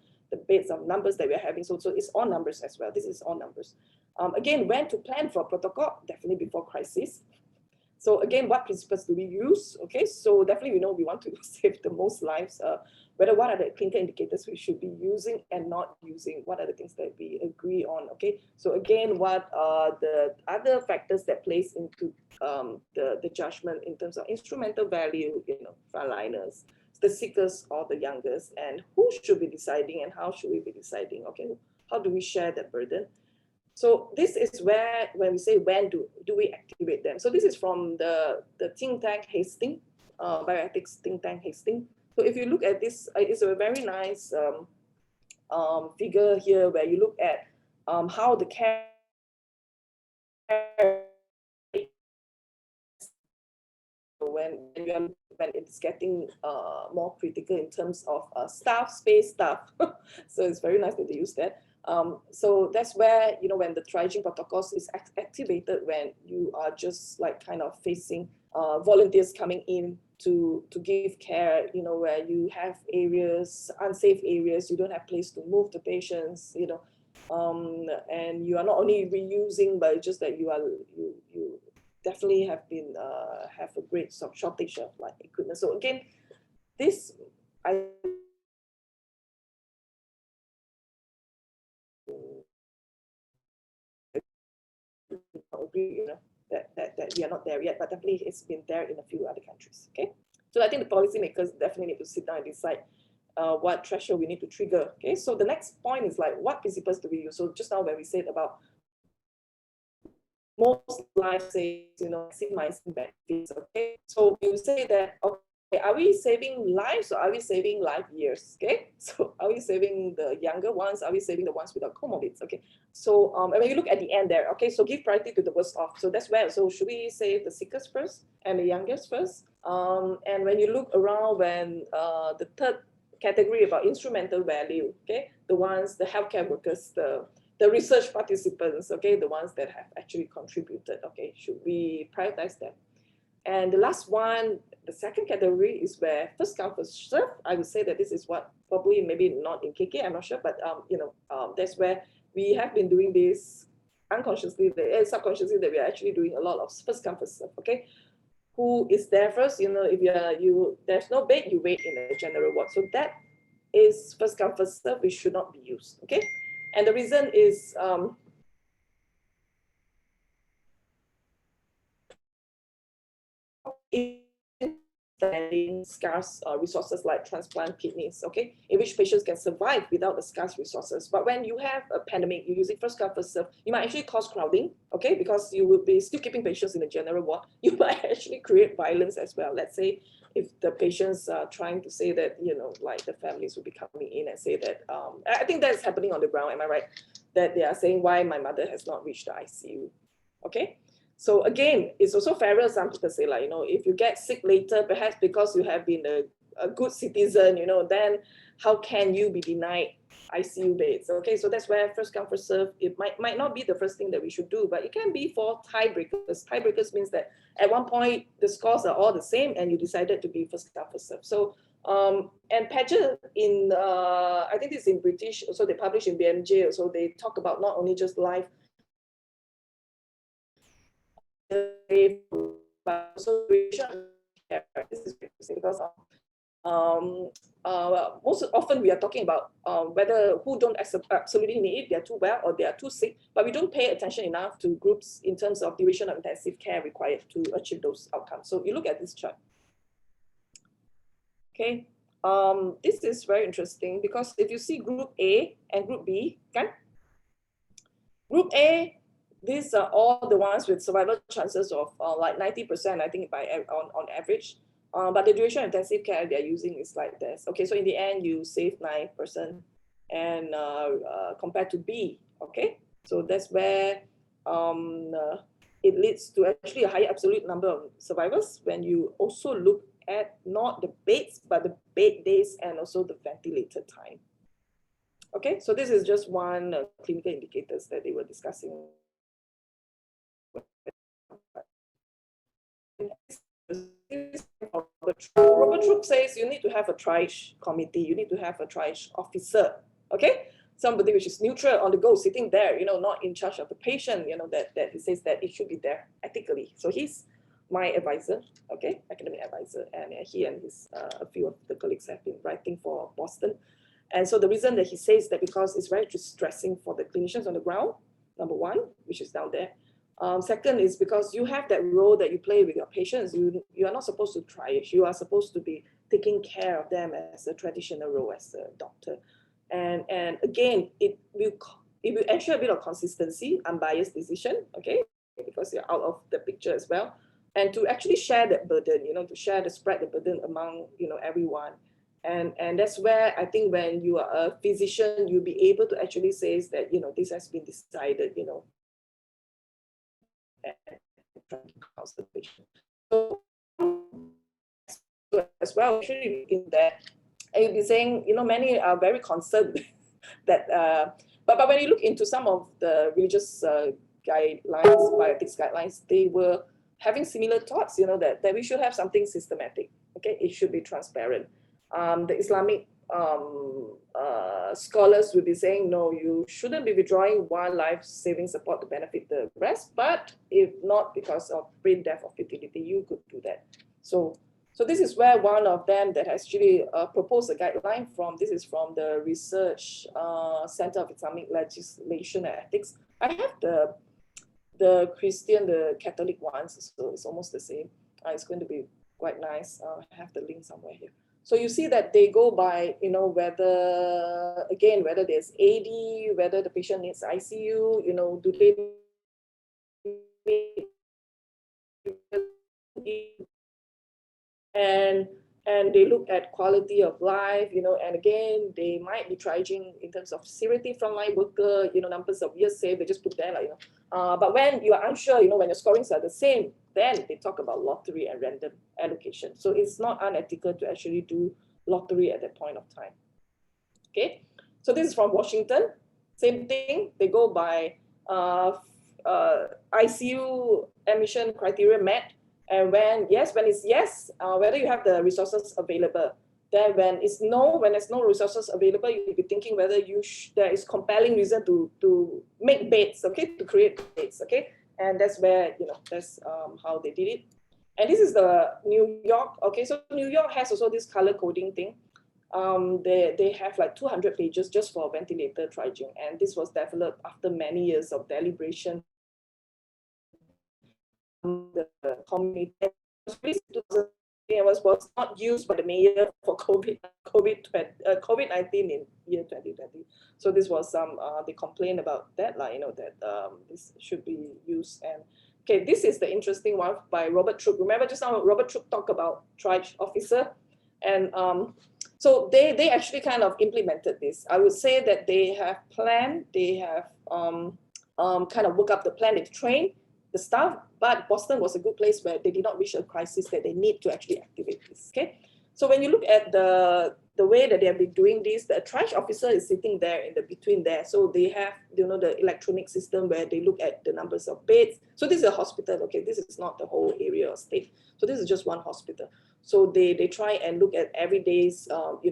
base of numbers that we are having. So it's all numbers as well. This is all numbers. Again, when to plan for protocol, definitely before crisis. So again, what principles do we use? Okay, so definitely we know we want to save the most lives. What are the clinical indicators we should be using and not using? What are the things that we agree on? Okay, so again, what are the other factors that plays into the judgment in terms of instrumental value, frontliners, the sickest or the youngest, and who should be deciding and how should we be deciding? Okay, how do we share that burden? So this is where, when we say when do we activate them. So this is from the think tank Hastings, Bioethics think tank Hastings. So if you look at this, it's a very nice figure here where you look at how the care when it's getting more critical in terms of space staff. So it's very nice that they use that. So that's where, when the triaging protocols is activated, when you are just like kind of facing volunteers coming in to give care, where you have areas, unsafe areas, you don't have place to move the patients, and you are not only reusing, but just that you definitely have a great shortage of like equipment. So again, this I agree, that we are not there yet, but definitely it's been there in a few other countries. Okay, so I think the policymakers definitely need to sit down and decide what threshold we need to trigger. Okay, so the next point is like, what principles do we use? So just now when we said about most life saves, maximizing benefits. Okay, so you say that, okay, are we saving lives or are we saving life years? Okay, so are we saving the younger ones? Are we saving the ones without comorbids? Okay, so and when you look at the end there, okay, so give priority to the worst off. So that's where, so should we save the sickest first and the youngest first? And when you look around, when the third category about instrumental value, okay, the healthcare workers, the research participants, okay, the ones that have actually contributed, okay, should we prioritize them? And the last one, the second category, is where first come, first serve. I would say that this is what probably, maybe not in KK, I'm not sure, but that's where we have been doing this unconsciously, subconsciously, that we are actually doing a lot of first come, first serve. Okay, who is there first? If there's no bed, you wait in the general ward. So that is first come, first serve, which should not be used. Okay. And the reason is scarce resources like transplant kidneys, okay, in which patients can survive without the scarce resources. But when you have a pandemic, you're using first come, first serve, you might actually cause crowding, okay, because you will be still keeping patients in the general ward. You might actually create violence as well. Let's say if the patients are trying to say that, like the families will be coming in and say that, I think that's happening on the ground, am I right? That they are saying why my mother has not reached the ICU, okay? So again, it's also fairer. Some people say, like, if you get sick later, perhaps because you have been a good citizen, then how can you be denied ICU beds? Okay, so that's where first come, first serve, it might not be the first thing that we should do, but it can be for tiebreakers. Tiebreakers means that at one point the scores are all the same and you decided to be first come, first serve. So and Paget in I think this is in British, so they publish in BMJ, so they talk about not only just life but also duration of care. This is interesting because most often we are talking about whether who don't absolutely need it, they're too well or they are too sick, but we don't pay attention enough to groups in terms of duration of intensive care required to achieve those outcomes. So you look at this chart. Okay, this is very interesting because if you see group A and group B, okay? Group A, these are all the ones with survival chances of like 90%, I think, on average. But the duration of intensive care they're using is like this. Okay, so in the end, you save 9% and compared to B, okay? So that's where it leads to actually a higher absolute number of survivors when you also look at not the beds, but the bed days and also the ventilator time. Okay, so this is just one clinical indicators that they were discussing. Robert Troop says you need to have a triage committee, you need to have a triage officer, okay? Somebody which is neutral on the go, sitting there, not in charge of the patient, that he says that it should be there ethically. So he's my advisor, okay, academic advisor, and he and his a few of the colleagues have been writing for Boston. And so the reason that he says that because it's very distressing for the clinicians on the ground, number one, which is down there. Second is because you have that role that you play with your patients. You are not supposed to triage. You are supposed to be taking care of them as a traditional role as a doctor. And again, it will ensure a bit of consistency, unbiased decision, okay, because you're out of the picture as well. And to actually share that burden, to spread the burden among, everyone. And that's where I think when you are a physician, you'll be able to actually say that, this has been decided, and counsel the patient. So as well, actually in that, and you'll be saying, many are very concerned that, but when you look into some of the religious guidelines, bioethics guidelines, they were having similar thoughts, that we should have something systematic. Okay, it should be transparent. The Islamic scholars will be saying, no, you shouldn't be withdrawing one life-saving support to benefit the rest, but if not because of brain death or fertility, you could do that. So this is where one of them that actually proposed a guideline from, this is from the Research Center of Islamic Legislation and Ethics. I have the Christian, the Catholic ones, so it's almost the same. It's going to be quite nice. I have the link somewhere here. So you see that they go by, whether there's AD, whether the patient needs ICU, do they and they look at quality of life, and again, they might be triaging in terms of severity frontline worker, numbers of years saved, they just put there, but when you are unsure, when your scorings are the same, then they talk about lottery and random allocation. So it's not unethical to actually do lottery at that point of time. Okay, so this is from Washington. Same thing, they go by ICU admission criteria met. And when it's yes, whether you have the resources available. Then when it's no, when there's no resources available, you'll be thinking whether there is compelling reason to make beds, okay, to create beds, okay. And that's where, that's how they did it. And this is the New York, okay. So New York has also this color coding thing. They have like 200 pages just for ventilator triaging. And this was developed after many years of deliberation. The community was not used by the mayor for COVID-19 in year 2020. So this was some they complained about that, that this should be used. And okay, this is the interesting one by Robert Troop. Remember just now Robert Troop talked about triage officer, and so they actually kind of implemented this. I would say that they have planned, they have kind of work up the plan, they've trained the staff, but Boston was a good place where they did not reach a crisis that they need to actually activate this, okay? So when you look at the way that they have been doing this, the triage officer is sitting there in the between there. So they have, the electronic system where they look at the numbers of beds. So this is a hospital, okay? This is not the whole area or state. So this is just one hospital. So they try and look at every day's, what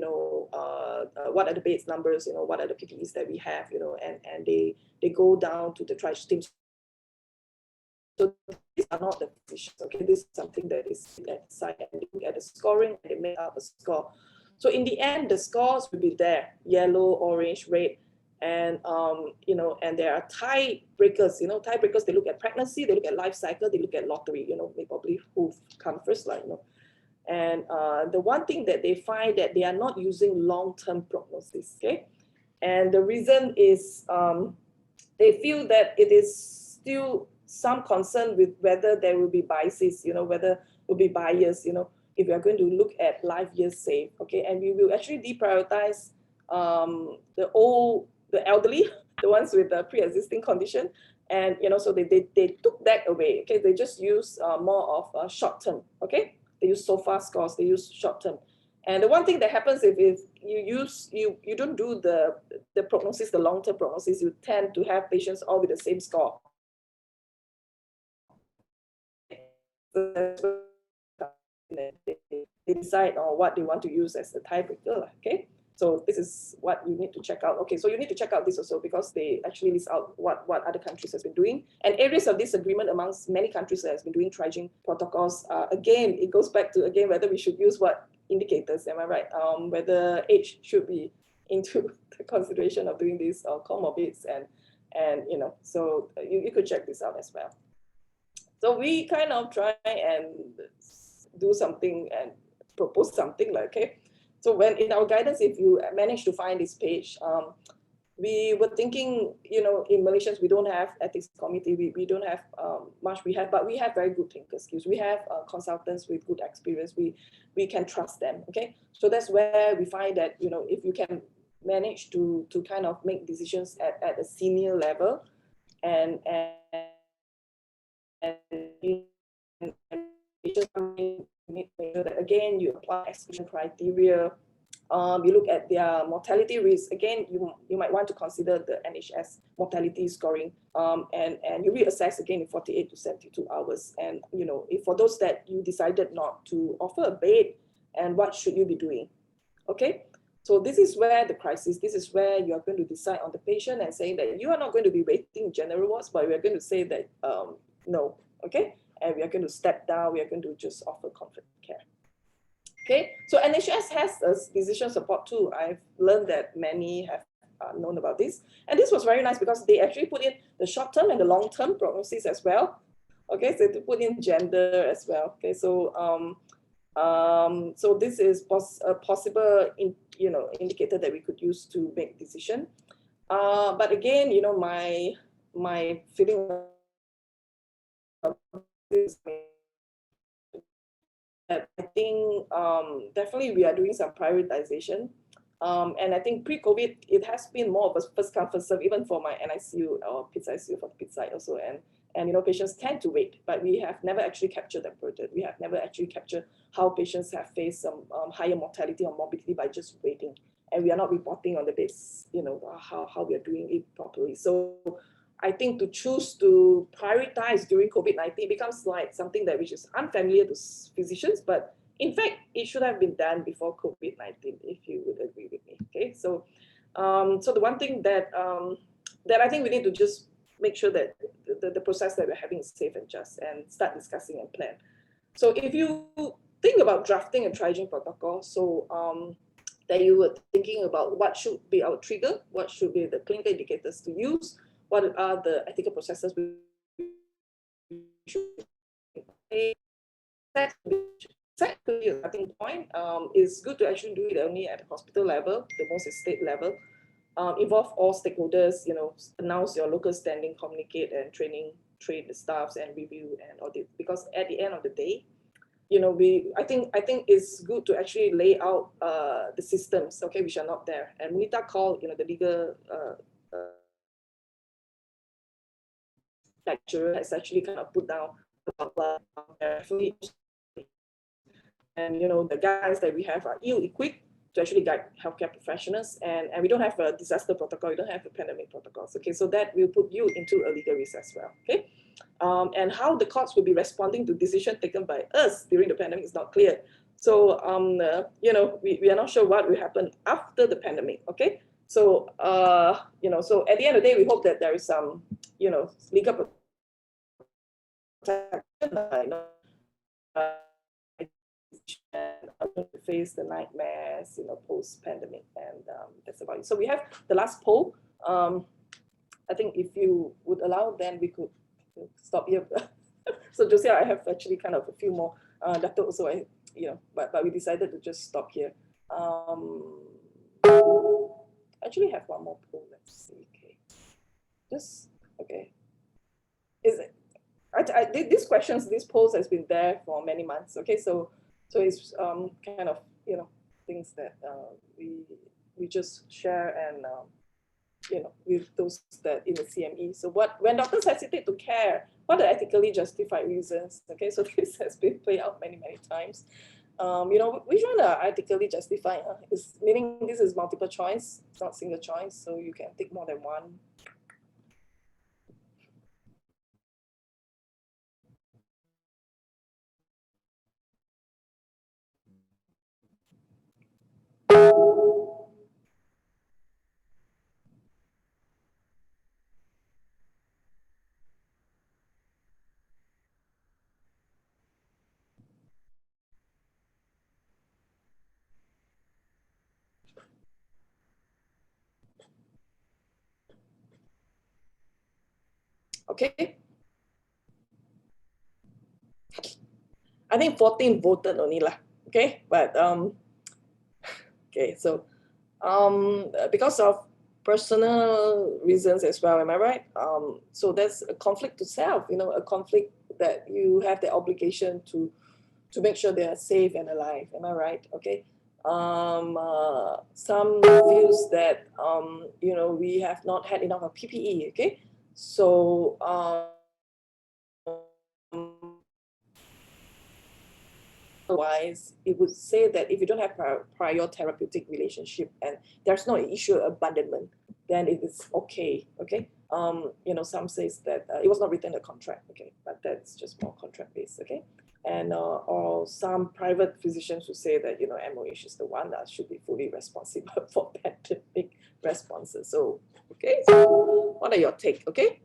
are the beds numbers, what are the PPEs that we have, and they go down to the triage teams. So this are not the physicians. Okay, this is something that is at the side, and they look at the scoring and they make up a score. So in the end, the scores will be there: yellow, orange, red, and you know, and there are tie breakers. You know, tie breakers. They look at pregnancy, they look at life cycle, they look at lottery. You know, probably who come first, like, you know. And the one thing that they find that they are not using long-term prognosis. Okay, and the reason is they feel that it is still some concern with whether there will be biases, you know, whether will be bias, you know, if we are going to look at life years saved, okay, and we will actually deprioritize the elderly, the ones with a pre-existing condition, and you know, so they took that away, okay, they just use more of short term, okay, they use SOFA scores, they use short term. And the one thing that happens if you don't do the prognosis, the long-term prognosis, you tend to have patients all with the same score. They decide on what they want to use as the tiebreaker. Okay, so this is what you need to check out. Okay, so you need to check out this also because they actually list out what other countries has been doing and areas of disagreement amongst many countries that has been doing triaging protocols. Again, it goes back to whether we should use what indicators, am I right? Whether age should be into the consideration of doing these comorbids and you know, so you could check this out as well. So we kind of try and do something and propose something like, okay, so when in our guidance, if you manage to find this page, we were thinking, you know, in Malaysians, we don't have ethics committee, we don't have much, but we have very good thinker skills. We have consultants with good experience. We can trust them, okay? So that's where we find that, you know, if you can manage to kind of make decisions at a senior level and make sure that again you apply exclusion criteria. You look at their mortality risk. Again, you might want to consider the NHS mortality scoring, and you reassess again in 48 to 72 hours. And you know, if for those that you decided not to offer a bed, and what should you be doing? Okay, so this is where the crisis. This is where you are going to decide on the patient and saying that you are not going to be waiting general wards, but we are going to say that no. Okay, and we are going to step down. We are going to just offer comfort care. Okay, so NHS has a decision support too. I've learned that many have known about this. And this was very nice because they actually put in the short-term and the long-term prognosis as well. Okay, so to put in gender as well. Okay, so so this is a possible indicator that we could use to make decision. But again, you know, my feeling of this, I think definitely we are doing some prioritization. And I think pre-COVID, it has been more of a first come, first serve, even for my NICU or PIDS ICU for the PIDS side also. And you know, patients tend to wait, but we have never actually captured that burden. We have never actually captured how patients have faced some higher mortality or morbidity by just waiting. And we are not reporting on the base, you know, how we are doing it properly. So I think to choose to prioritize during COVID-19 becomes like something that which is unfamiliar to physicians, but in fact, it should have been done before COVID-19, if you would agree with me. Okay, so so the one thing that that I think we need to just make sure that the process that we're having is safe and just, and start discussing and plan. So if you think about drafting a triaging protocol, so that you were thinking about what should be our trigger, what should be the clinical indicators to use, what are the ethical processes we should Secondly, a starting point is good to actually do it only at the hospital level, the most state level. Involve all stakeholders, you know, announce your local standing, communicate and train the staffs and review and audit. Because at the end of the day, you know, I think it's good to actually lay out the systems, okay, which are not there. And Munita called, you know, the legal lecturer has actually kind of put down and you know, the guys that we have are ill-equipped to actually guide healthcare professionals, and we don't have a disaster protocol, we don't have a pandemic protocols. Okay, so that will put you into a legal risk as well. Okay, and how the courts will be responding to decision taken by us during the pandemic is not clear. So you know, we are not sure what will happen after the pandemic. Okay, so you know, so at the end of the day, we hope that there is some, you know, legal protection, face the nightmares, post-pandemic, and that's about it. So we have the last poll. I think if you would allow, then we could stop here. So Josiah, I have actually kind of a few more. Dato also, but we decided to just stop here. Actually have one more poll. Let's see. Okay, okay. Is it? These questions, these polls has been there for many months. Okay, so it's kind of things that we just share and with those that in the CME. So when doctors hesitate to care, what are ethically justified reasons? Okay, so this has been played out many times. Which one are ethically justified? Is meaning this is multiple choice, it's not single choice, so you can take more than one. Okay. I think 14 voted only lah. Okay, but okay, so because of personal reasons as well, am I right? So there's a conflict to self, a conflict that you have the obligation to make sure they are safe and alive. Am I right? Okay. Some views that we have not had enough of PPE. Okay, so otherwise, it would say that if you don't have prior therapeutic relationship and there's no issue of abandonment, then it is okay. Okay. Some says that it was not written in a contract. Okay, but that's just more contract based. Okay. And or some private physicians who say that MOH is the one that should be fully responsible for pandemic responses. So okay, so what are your take? Okay,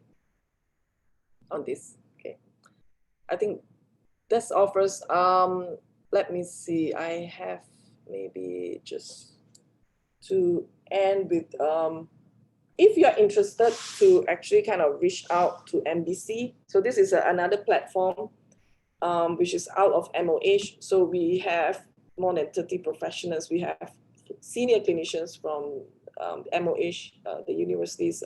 on this? Okay, I think that's all first. Let me see. I have maybe just to end with if you're interested to actually kind of reach out to MBC. So this is another platform which is out of MOH. So we have more than 30 professionals. We have senior clinicians from MOH, the universities,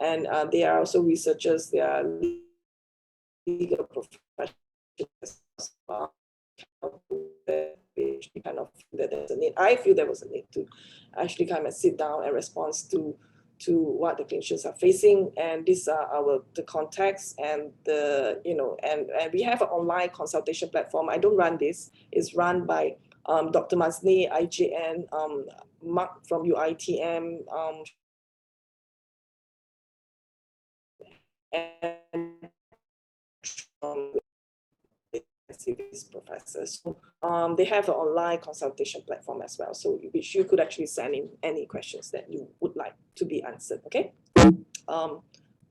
and they are also researchers. They are legal professionals. Kind of that there's a need. I feel there was a need to actually kind of sit down and respond to what the clinicians are facing, and these are the contacts and the and we have an online consultation platform. I don't run this; it's run by Dr. Mazni, IJN, Mark from UITM, and these professors. So, they have an online consultation platform as well, so which you could actually send in any questions that you would like to be answered. Okay.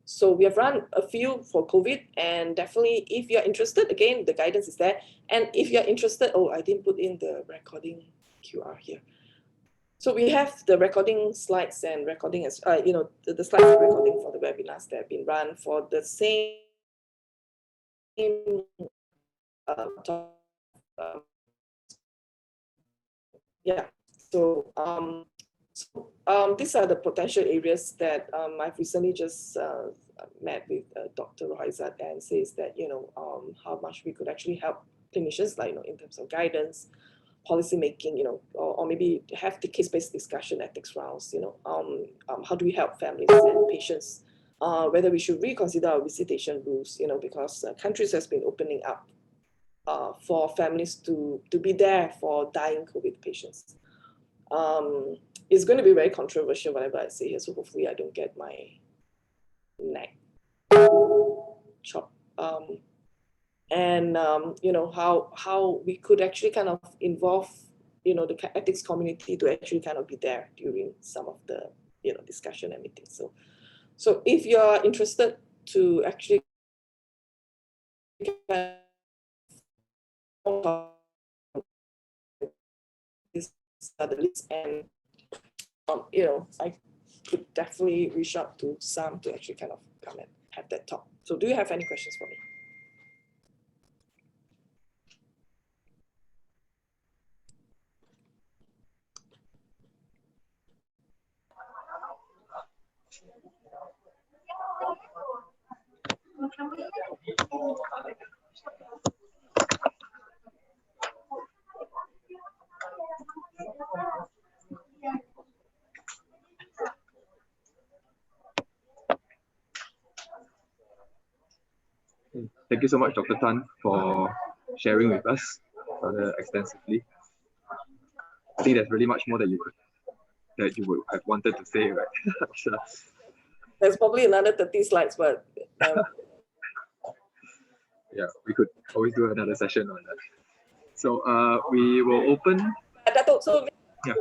So we have run a few for COVID, and definitely if you're interested, again, the guidance is there. And if you're interested, I didn't put in the recording QR here. So we have the recording slides and recording as the slides and recording for the webinars that have been run for the same yeah. So these are the potential areas that I've recently just met with Dr. Rohizat, and says that how much we could actually help clinicians, like in terms of guidance, policy making, or maybe have the case-based discussion, ethics rounds. How do we help families and patients? Whether we should reconsider our visitation rules, because countries has been opening up for families to be there for dying COVID patients. It's going to be very controversial whatever I say here, so hopefully I don't get my neck chopped. And how we could actually kind of involve the ethics community to actually kind of be there during some of the discussion and meetings. So if you're interested to actually the list, and you know, I could definitely reach out to Sam to actually kind of come and have that talk. So do you have any questions for me? Thank you so much, Dr. Tan, for sharing with us rather extensively. I think there's really much more that you would have wanted to say, right? Sure. There's probably another 30 slides, but Yeah, we could always do another session on that. So we will open. that also. Yeah.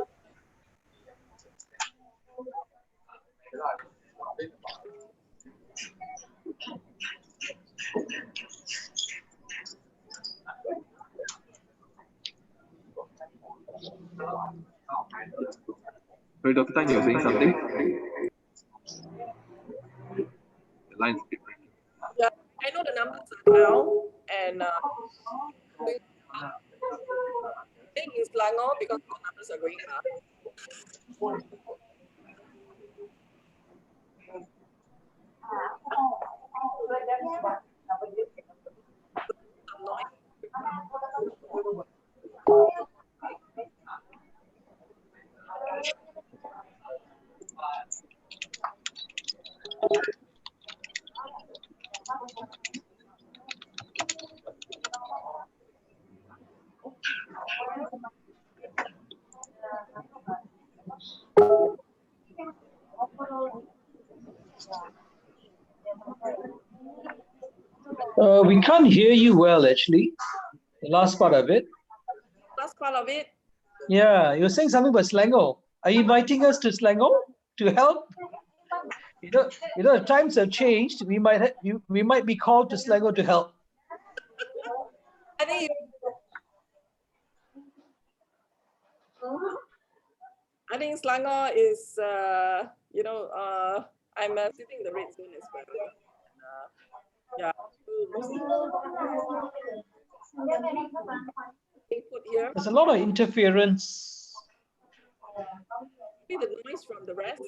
Sorry, Dr. Tan, you were saying something? The line's a bit breaking. Yeah, I know the numbers are now, and thing is Langor because the numbers are going up. We can't hear you well, actually. The last part of it. Last part of it. Yeah, you're saying something about Selangor. Are you inviting us to Selangor to help? You know, if times have changed, we might be called to Selangor to help. I think Selangor is, you know, I'm sitting in the red zone as well. Yeah. Input here. There's a lot of interference. See the noise from the rest.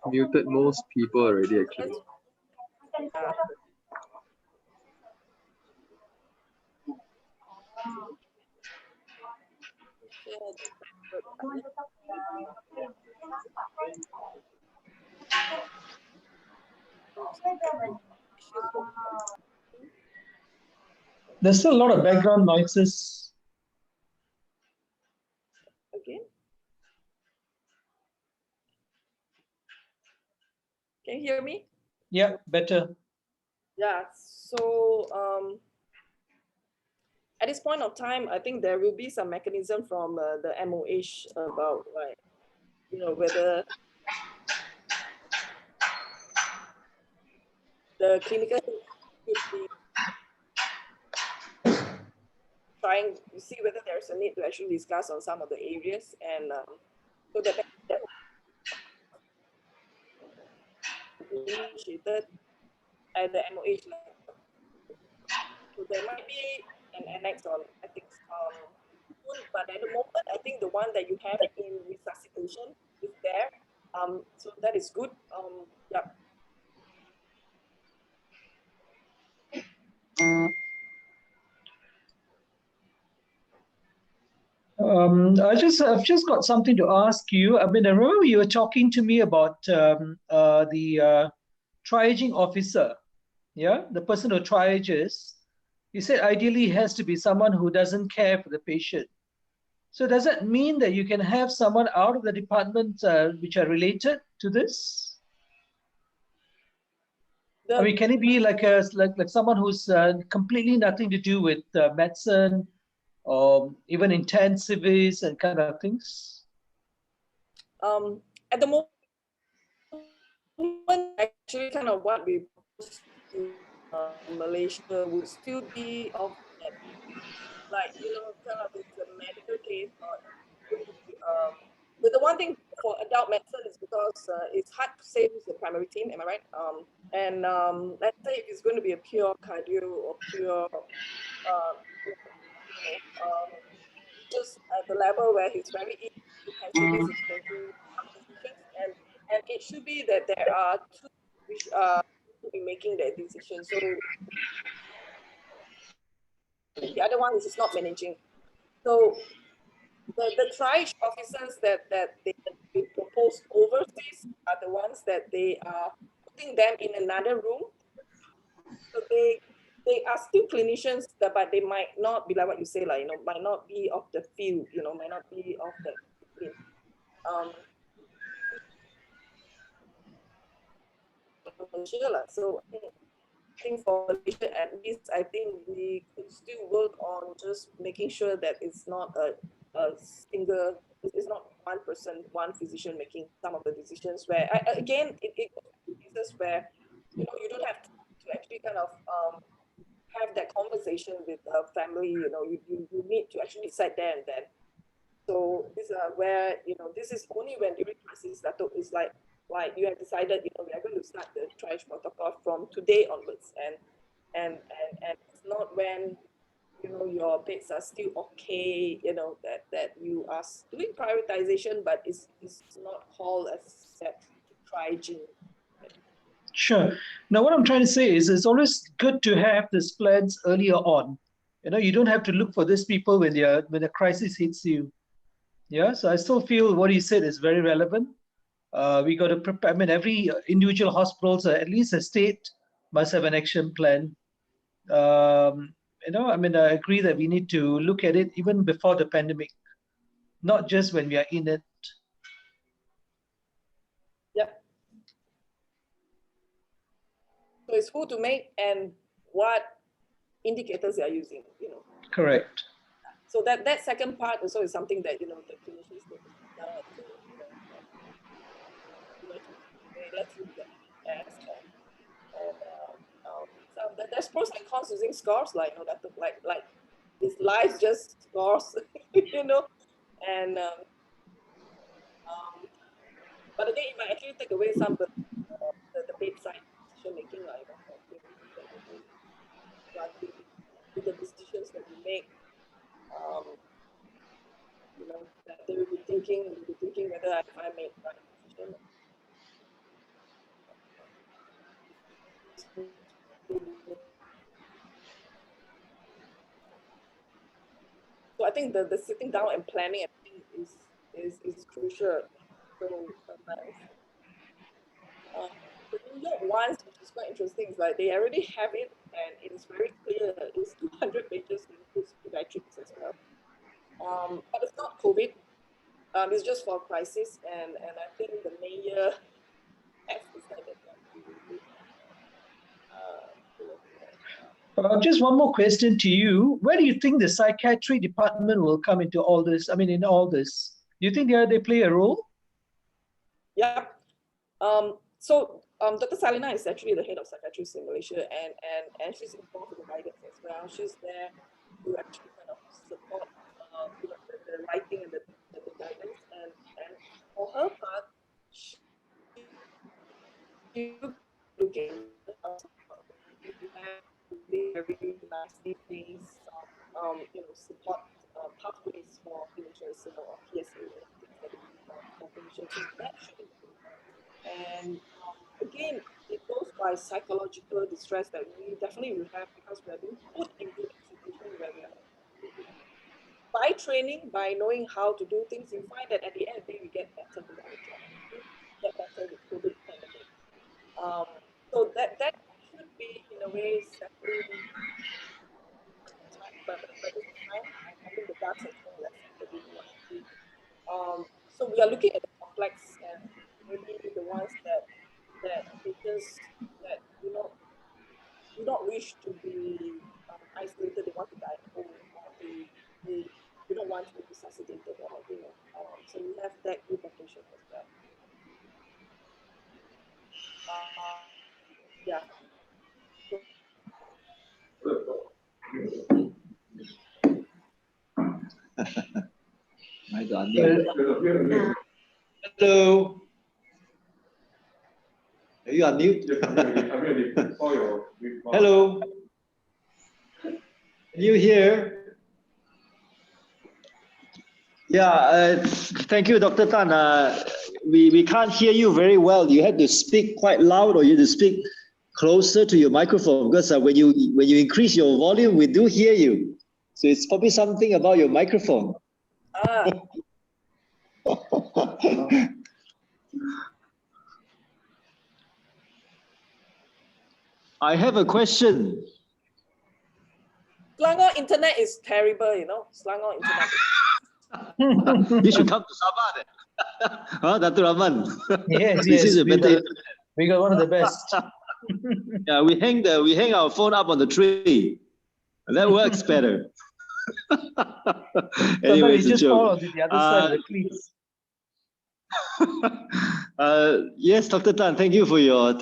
I've muted most people already, actually. There's still a lot of background noises. Okay. Can you hear me? Yeah, better. Yeah, so at this point of time, I think there will be some mechanism from the MOH about, like, you know, whether the clinical should be trying to see whether there's a need to actually discuss on some of the areas, and so that initiated at the MOH level. So there might be an annex on ethics, but at the moment, I think the one that you have in resuscitation is there. So that is good. Yeah. I've just got something to ask you. I mean, I remember you were talking to me about the triaging officer. Yeah, the person who triages. You said ideally has to be someone who doesn't care for the patient. So does that mean that you can have someone out of the department which are related to this? I mean, can it be like someone who's completely nothing to do with medicine, or even intensivists and kind of things? At the moment, actually kind of what we propose to Malaysia would still be of that, like, kind of it's a medical case, or going to be, but the one thing for adult medicine is because it's hard to say who's the primary team, am I right? And let's say if it's going to be a pure cardio or pure, just at the level where he's very intensivist is making some decisions, and it should be that there are two which are to be making that decision. So the other one is not managing. So the triage officers that they propose overseas are the ones that they are putting them in another room. So they are still clinicians, but they might not be like what you say, like, might not be of the field, might not be of the discipline. So I think for Malaysia, at least, I think we could still work on just making sure that it's not a single, it's not one person, one physician making some of the decisions. Where again, it cases where you don't have to actually kind of have that conversation with a family. You need to actually decide there and then. So these are where, this is only when during crisis that is like you have decided, we are going to start the triage protocol from today onwards, and it's not when your beds are still okay, that you are doing prioritization, but it's not called as set triaging. Sure. Now, what I'm trying to say is it's always good to have these plans earlier on. You don't have to look for these people when the crisis hits you. Yeah. So I still feel what you said is very relevant. We got to prepare. I mean, every individual hospitals, at least a state, must have an action plan. I mean, I agree that we need to look at it even before the pandemic, not just when we are in it. Yep. So it's who to make and what indicators they are using, Correct. So that second part also is something that, the clinicians need to let's look at as so there's pros and cons using scores, like, that like his life just scores, and but again, it might actually take away some of the bedside decision making, like, with the decisions that we make, that they will be thinking whether if I made the right decision. So I think the sitting down and planning, I think, is crucial. So sometimes, the New York ones, which is quite interesting, is like they already have it, and it is very clear. It's 200 pages, includes pediatrics as well. But it's not COVID. It's just for crisis, and I think the mayor has decided that Just one more question to you. Where do you think the psychiatry department will come into all this? I mean, in all this, do you think they play a role? Yeah. So Dr. Salina is actually the head of psychiatry in Malaysia, and she's involved with the guidance as well. She's there to actually kind of support the writing and the guidance, and for her part, she looking very nicely placed, support pathways for clinicians, or PSA and things that we do for clinicians. So that should improve. And again, it goes by psychological distress that we definitely will have, because we are being put into a situation where we are by training, by knowing how to do things. You find that at the end of the day, we get better with our job. We get better with COVID pandemic. So that should be, in a way, settling. But this time, I think the dust has been less. So we are looking at the complex, and maybe the ones that patients that do not wish to be isolated. They want to die at home, or they do not want to be resuscitated, or so we have that group of patients as well. Yeah. Hello. Are you unmute? Hello. Can you hear? Yeah, thank you, Dr. Tan. We can't hear you very well. You have to speak quite loud, or you have to speak closer to your microphone, because when you increase your volume, we do hear you. So it's probably something about your microphone. Ah. I have a question. Selangor internet is terrible, you know. Selangor internet. You should come to Sabah then. Huh, Datuk Rahman? Yes, This yes. is a better. We got one of the best. Yeah, we hang our phone up on the tree. That works better. Anyway, Sometimes it's you a just fall joke. onto the other side of the cleats. Yes, Dr. Tan, thank you for your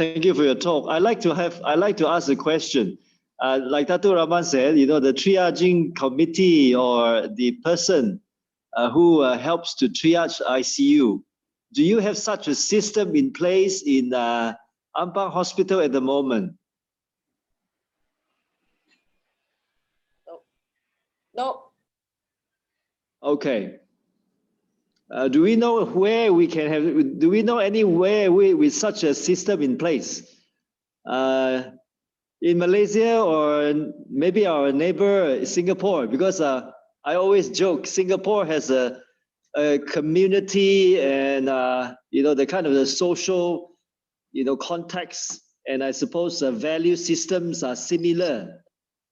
talk. I like to ask a question. Like Datuk Rahman said, you know, the triaging committee or the person who helps to triage ICU. Do you have such a system in place in Ampang Hospital at the moment? No. Okay. Do we know where we can have? Do we know anywhere with such a system in place? In Malaysia or maybe our neighbor Singapore? Because I always joke Singapore has a community and you know, the kind of the social, you know, context, and I suppose value systems are similar.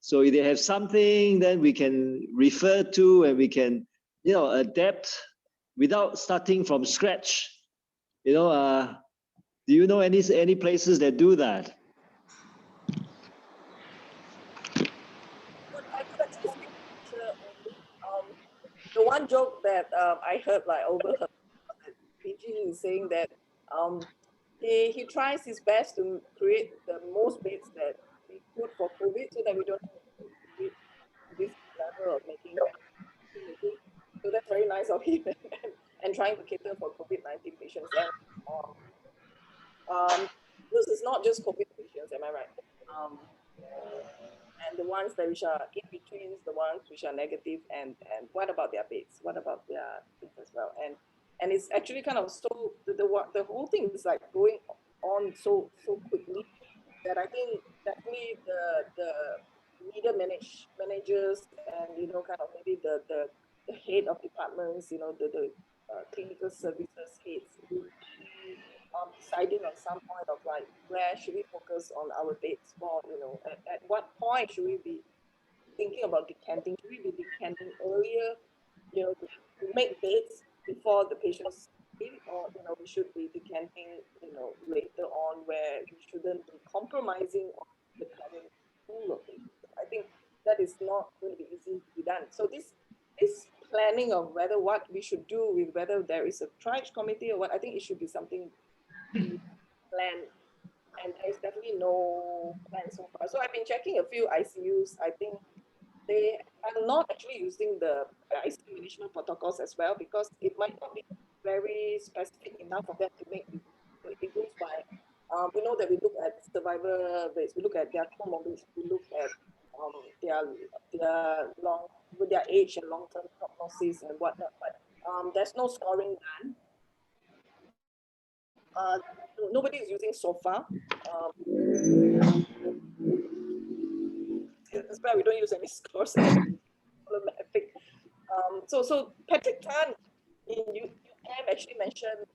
So if they have something, then we can refer to and we can, you know, adapt without starting from scratch. You know, do you know any places that do that? I could actually speak only. The one joke that I heard, like overheard, PG is saying that he tries his best to create the most beds that we could for COVID, so that we don't have to reach this level of making. So that's very nice of him, and trying to cater for COVID-19 patients. And this is not just COVID patients, am I right? And the ones that which are in between, the ones which are negative, and what about their beds? What about their things as well? And it's actually kind of so the whole thing is like going on so quickly that I think definitely the media managers and, you know, kind of maybe the head of departments, you know, the clinical services heads will be deciding on some point of like, where should we focus on our beds for, you know, at what point should we be thinking about decanting? Should we be decanting earlier, you know, to make beds before the patients in, or, you know, we should be decanting, you know, later on, where we shouldn't be compromising on the current pool of patients? I think that is not going to be easy to be done. So this planning of whether what we should do with whether there is a triage committee or what, I think it should be something planned, and there's definitely no plan so far. So I've been checking a few ICUs. I think they are not actually using the ICU management protocols as well, because it might not be very specific enough for them to make it. So it goes by, we know that we look at survivor rates, we look at their comorbidities, we look at their age and long-term prognosis and whatnot, but there's no scoring done. Nobody is using so far. That's why we don't use any scores. Problematic. So Patrick Tan in UM actually mentioned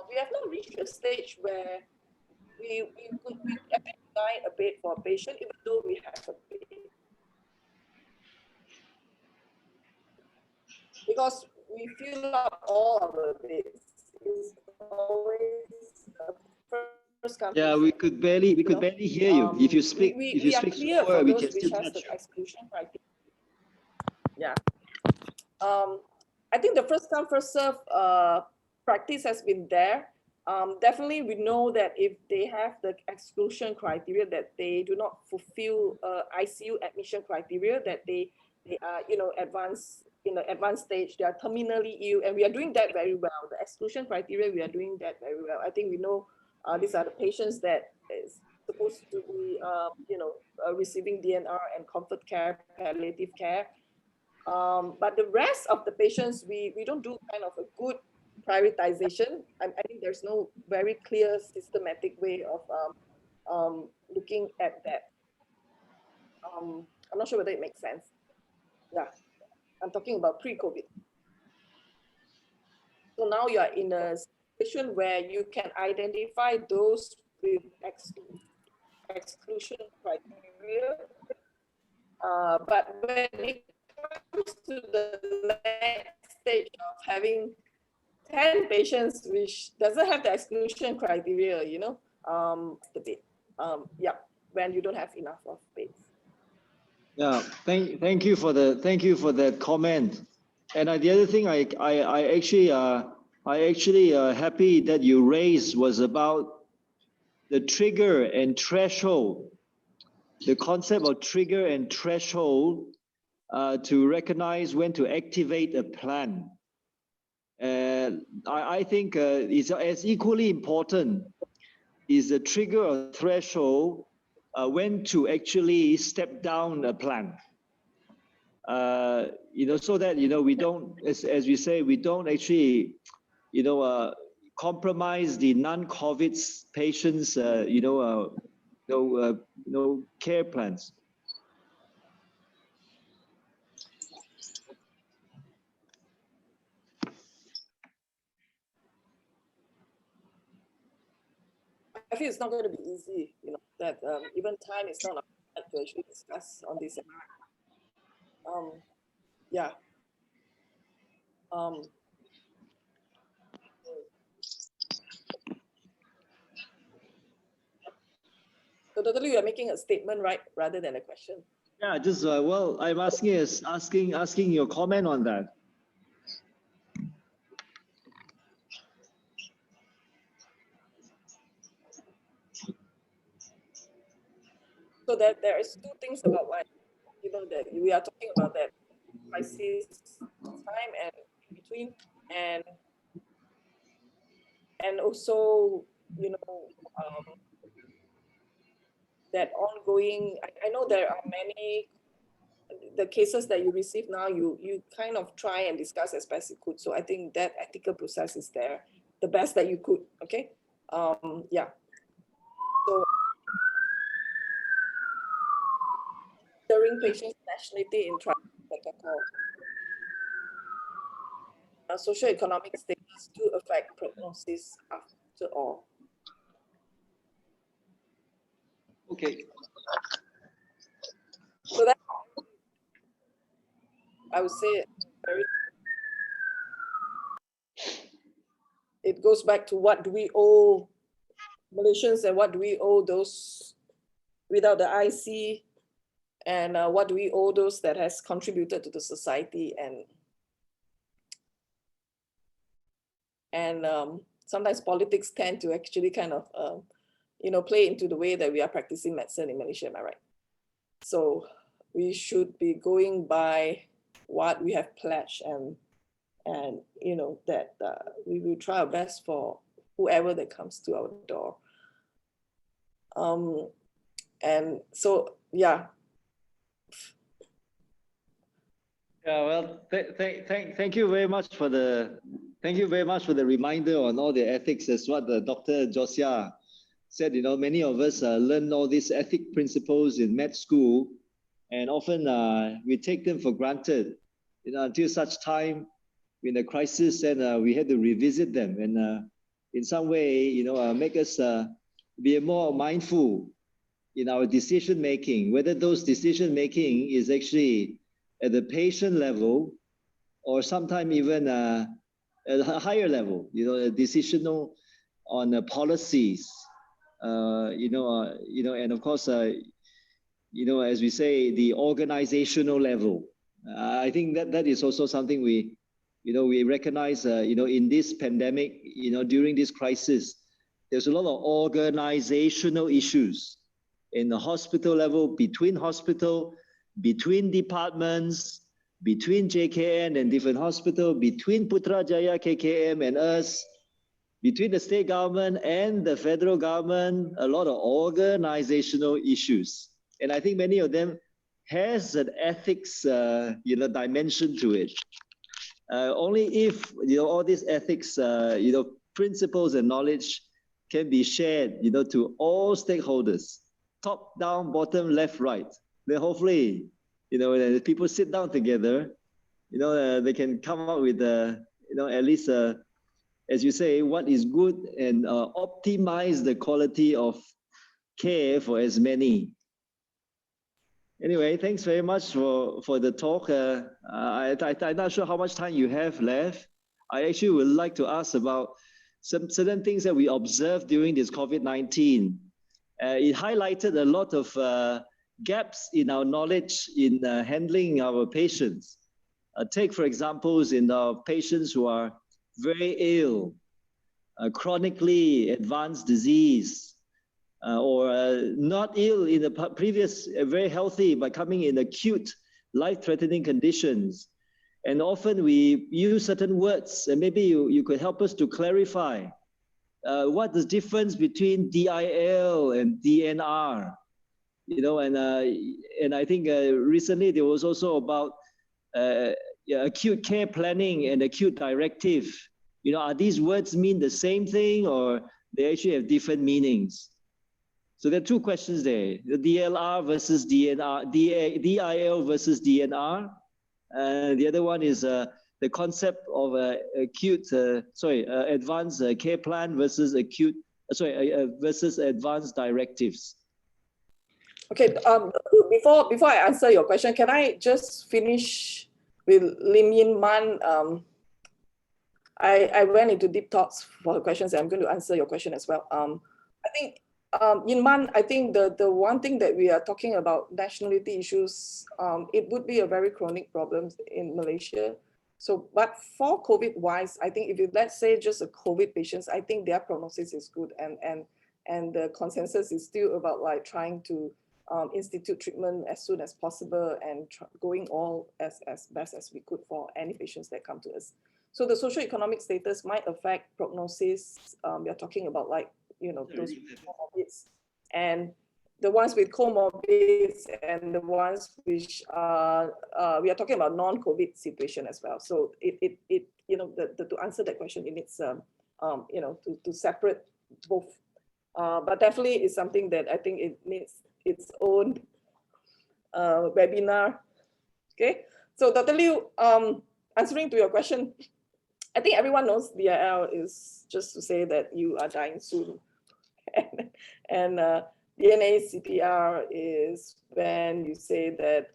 we have not reached a stage where we actually deny a bed for a patient even though we have a bed, because we fill up all our beds. It's always first come. Yeah, we could barely hear you. If you speak slower, we can still catch you. Exclusion criteria. Yeah. I think the first come first serve practice has been there, Definitely, we know that if they have the exclusion criteria, that they do not fulfill ICU admission criteria, that they are, you know, advanced, in the advanced stage, they are terminally ill, and we are doing that very well. The exclusion criteria, we are doing that very well. I think we know these are the patients that is supposed to be, you know, receiving DNR and comfort care, palliative care. But the rest of the patients, we don't do kind of a good prioritization. I think there's no very clear systematic way of looking at that. I'm not sure whether it makes sense. Yeah, I'm talking about pre-COVID. So now you are in a situation where you can identify those with exclusion criteria. But when it comes to the next stage of having 10 patients which doesn't have the exclusion criteria, you know, the bed. Yeah, when you don't have enough of beds. Yeah, thank you for that comment. And the other thing I actually happy that you raised was about the trigger and threshold, the concept of trigger and threshold to recognize when to activate a plan. I think is as equally important is the trigger or threshold when to actually step down a plan. You know, so that, you know, we don't, as we say, we don't actually, you know, compromise the non-COVID patients, you know, care plans. I feel it's not going to be easy, you know, that even time is not enough to actually discuss on this. Yeah. So totally, you are making a statement, right, rather than a question. Yeah, just well, I'm asking your comment on that. So that there is two things about why, you know, that we are talking about that crisis time and in between, and also, you know, that ongoing. I know there are many. The cases that you receive now, you kind of try and discuss as best you could. So I think that ethical process is there, the best that you could. Okay. Yeah. So during patient's nationality in trial protocol, socioeconomic status do affect prognosis after all. Okay. So that, I would say, very, it goes back to what do we owe Malaysians and what do we owe those without the IC, and what do we owe those that has contributed to the society, and sometimes politics tend to actually kind of you know, play into the way that we are practicing medicine in Malaysia. Am I right? So we should be going by what we have pledged, and you know, that we will try our best for whoever that comes to our door. And so, yeah. Yeah, well, thank you very much for the reminder on all the ethics. As what the Dr. Josia said, you know, many of us learn all these ethic principles in med school, and often we take them for granted, you know, until such time in the crisis, and we had to revisit them, and in some way, you know, make us be more mindful in our decision making, whether those decision making is actually at the patient level, or sometimes even at a higher level, you know, a decisional on the policies, you know, and of course, you know, as we say, the organizational level. I think that is also something we we recognize, in this pandemic, during this crisis, there's a lot of organizational issues in the hospital level, between departments, between JKN and different hospitals, between Putrajaya, KKM and us, between the state government and the federal government, a lot of organizational issues. And I think many of them has an ethics, dimension to it. Only if, all these ethics, principles and knowledge can be shared, to all stakeholders, top, down, bottom, left, right. Then hopefully, when people sit down together, they can come up with, at least, as you say, what is good and optimize the quality of care for as many. Anyway, thanks very much for the talk. I'm not sure how much time you have left. I actually would like to ask about some certain things that we observed during this COVID-19. It highlighted a lot of gaps in our knowledge in handling our patients. Take, for examples, in our patients who are very ill, chronically advanced disease, or not ill in the previous, very healthy, but coming in acute, life-threatening conditions. And often we use certain words, and maybe you could help us to clarify what the difference between DIL and DNR. And I think recently there was also about acute care planning and acute directive. Are these words mean the same thing, or they actually have different meanings? So there are two questions there: the DLR versus DNR, DIL versus DNR. The other one is the concept of advanced care plan versus versus advanced directives. Okay, before I answer your question, can I just finish with Lim Yin Man? I went into deep thoughts for her questions, and I'm going to answer your question as well. I think, Yin Man, I think the one thing that we are talking about, nationality issues, it would be a very chronic problem in Malaysia. So, but for COVID-wise, I think if you, let's say, just a COVID patients, I think their prognosis is good, and the consensus is still about like trying to institute treatment as soon as possible and going all as best as we could for any patients that come to us. So the socioeconomic status might affect prognosis. We are talking about like, those comorbids, and the ones with comorbids and the ones which we are talking about non-COVID situation as well. So to answer that question, it needs to separate both. But definitely it's something that I think it needs its own webinar. Okay, so Dr. Liu, answering to your question, I think everyone knows DIL is just to say that you are dying soon. and DNA CPR is when you say that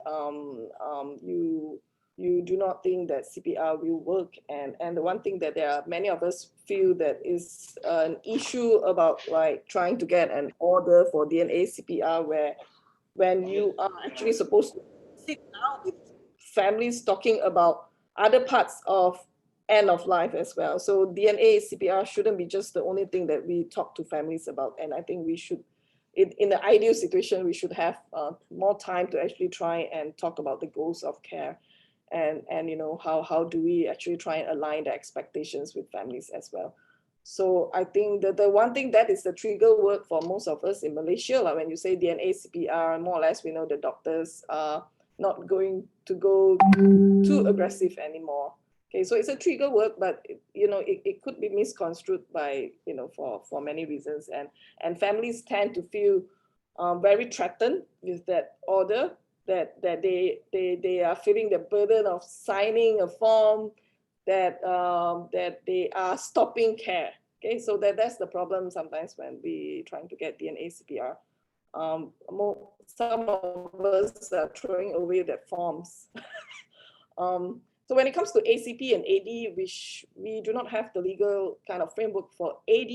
you do not think that CPR will work. And the one thing that there are many of us feel that is an issue about like trying to get an order for DNA CPR, where when you are actually supposed to sit down with families talking about other parts of end of life as well. So DNA CPR shouldn't be just the only thing that we talk to families about. And I think we should, in the ideal situation, we should have more time to actually try and talk about the goals of care, and how do we actually try and align the expectations with families as well. So I think that the one thing that is the trigger word for most of us in Malaysia, like when you say DNA CPR, more or less we know the doctors are not going to go too aggressive anymore. Okay, so it's a trigger word, but it could be misconstrued by for many reasons, and families tend to feel very threatened with that order, that they are feeling the burden of signing a form that they are stopping care. Okay, so that's the problem sometimes when we trying to get DNA CPR. Some of us are throwing away their forms. So when it comes to ACP and AD, which we do not have the legal kind of framework for AD,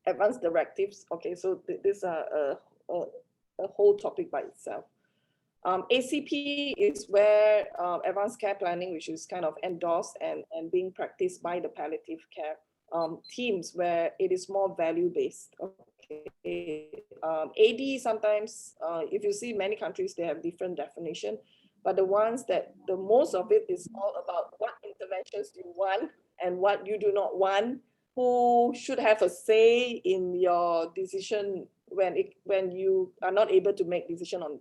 advanced directives. Okay, so this is a whole topic by itself. ACP is where advanced care planning, which is kind of endorsed and being practiced by the palliative care teams, where it is more value-based. Okay. AD sometimes, if you see many countries, they have different definition, but the ones that the most of it is all about what interventions you want and what you do not want, who should have a say in your decision when you are not able to make decision on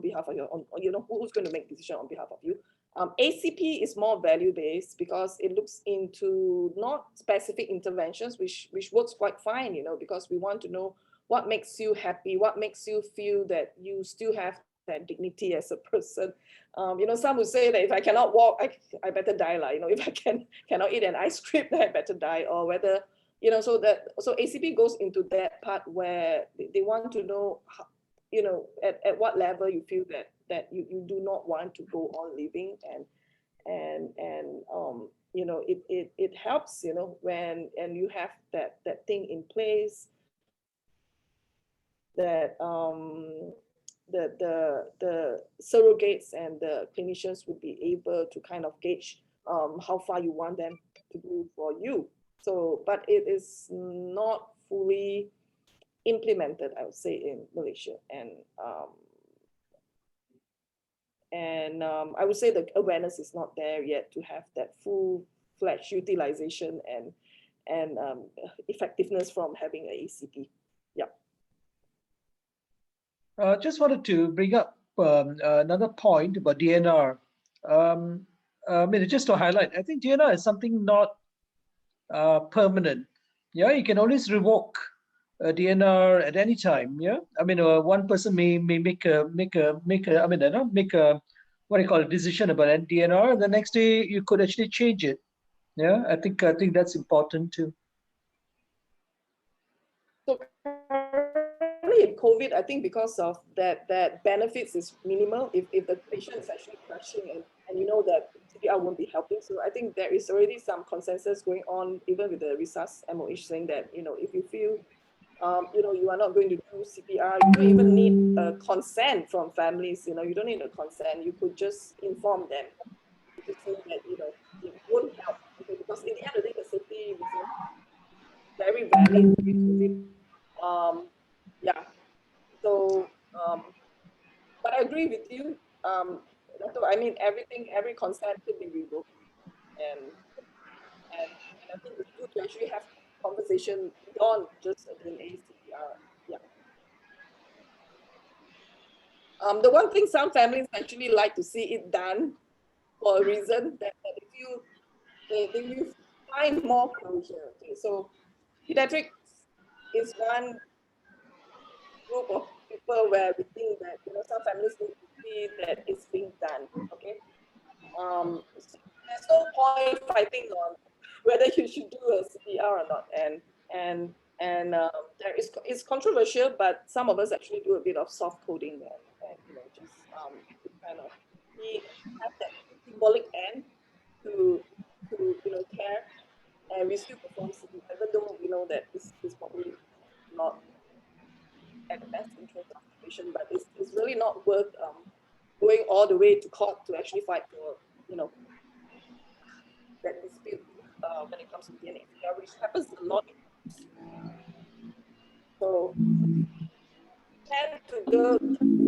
behalf of your own, you know, who's going to make decision on behalf of you. ACP is more value-based because it looks into not specific interventions, which works quite fine, you know, because we want to know what makes you happy, what makes you feel that you still have that dignity as a person. You know, some would say that if I cannot walk, I better die, like, you know, if I cannot eat an ice cream, then I better die, or whether, you know, so ACP goes into that part where they want to know how, you know, at what level you feel that you do not want to go on living, and you know, it helps, you know, when you have that thing in place, that the surrogates and the clinicians would be able to kind of gauge how far you want them to do for you. So, but it is not fully implemented, I would say, in Malaysia, and I would say the awareness is not there yet to have that full-fledged utilization and effectiveness from having an ACP. Yeah. Just wanted to bring up another point about DNR. I mean, just to highlight, I think DNR is something not permanent. Yeah, you can always revoke a DNR at any time. Yeah, I mean, one person may make a I mean, I don't make a what do you call it, decision about a DNR. The next day you could actually change it. Yeah, I think that's important too. So currently in COVID, I think because of that benefits is minimal if the patient is actually crashing and you know that CPR won't be helping. So I think there is already some consensus going on, even with the resus MOH, saying that, you know, if you feel you know, you are not going to do CPR, you don't even need a consent from families, you know, you don't need a consent, you could just inform them to say that, you know, it won't help, okay, because in the end of the day, the safety reason very valid. Yeah, so but I agree with you. I mean, every consent could be revoked, and I think it's good to actually have conversation beyond just again ACPR. Yeah. The one thing some families actually like to see it done for a reason that if you find more closure. Okay, so pediatrics is one group of people where we think that, you know, some families need to see that it's being done. Okay. So there's no point fighting on whether you should do a CPR or not, and there is, it's controversial, but some of us actually do a bit of soft coding and you know, just to kind of have that symbolic end to you know, care, and we still perform CPR even though we know that this is probably not at the best interest of the patient, but it's really not worth going all the way to court to actually fight for, you know, that dispute when it comes to DNA, which happens a lot. So tend to go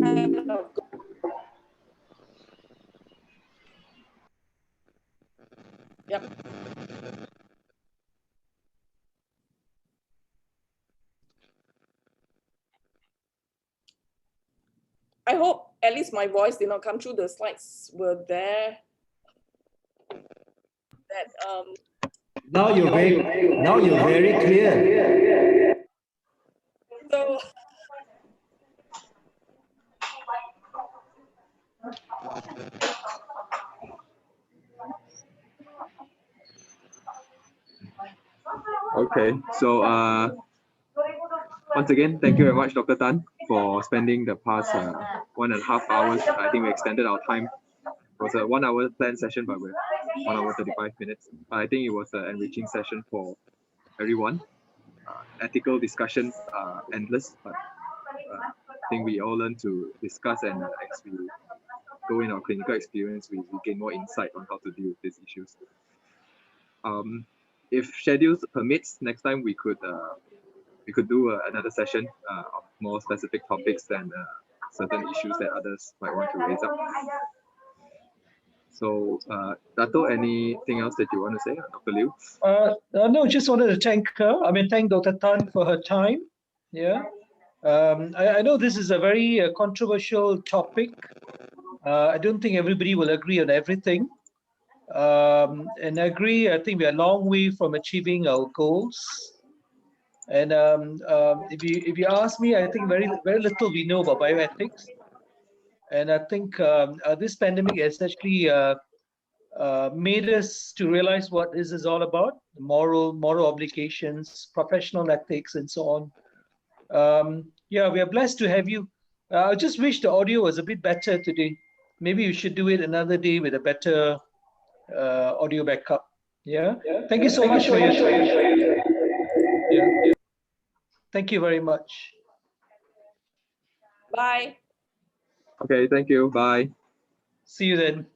kind of go. Yep. I hope at least my voice did not come through. The slides were there. That now you're very clear. So Okay, so once again, thank you very much, Dr. Tan, for spending the past 1.5 hours. I think we extended our time. It was a 1 hour planned session, but we're 1 hour 35 minutes. But I think it was an enriching session for everyone. Ethical discussions are endless, but think we all learn to discuss, and as we go in our clinical experience, we gain more insight on how to deal with these issues. If schedules permits, next time we could do another session of more specific topics than certain issues that others might want to raise up. So, Dato, anything else that you want to say, Dr. Liu? No, just wanted to thank her. I mean, thank Dr. Tan for her time. Yeah. I know this is a very controversial topic. I don't think everybody will agree on everything. And I agree, I think we are a long way from achieving our goals. And if you ask me, I think very little we know about bioethics. And I think this pandemic has actually made us to realize what this is all about: moral obligations, professional ethics, and so on. Yeah, we are blessed to have you. I just wish the audio was a bit better today. Maybe you should do it another day with a better audio backup. Yeah. Thank you so much for your time. Yeah. Thank you very much. Bye. Okay, thank you. Bye. See you then.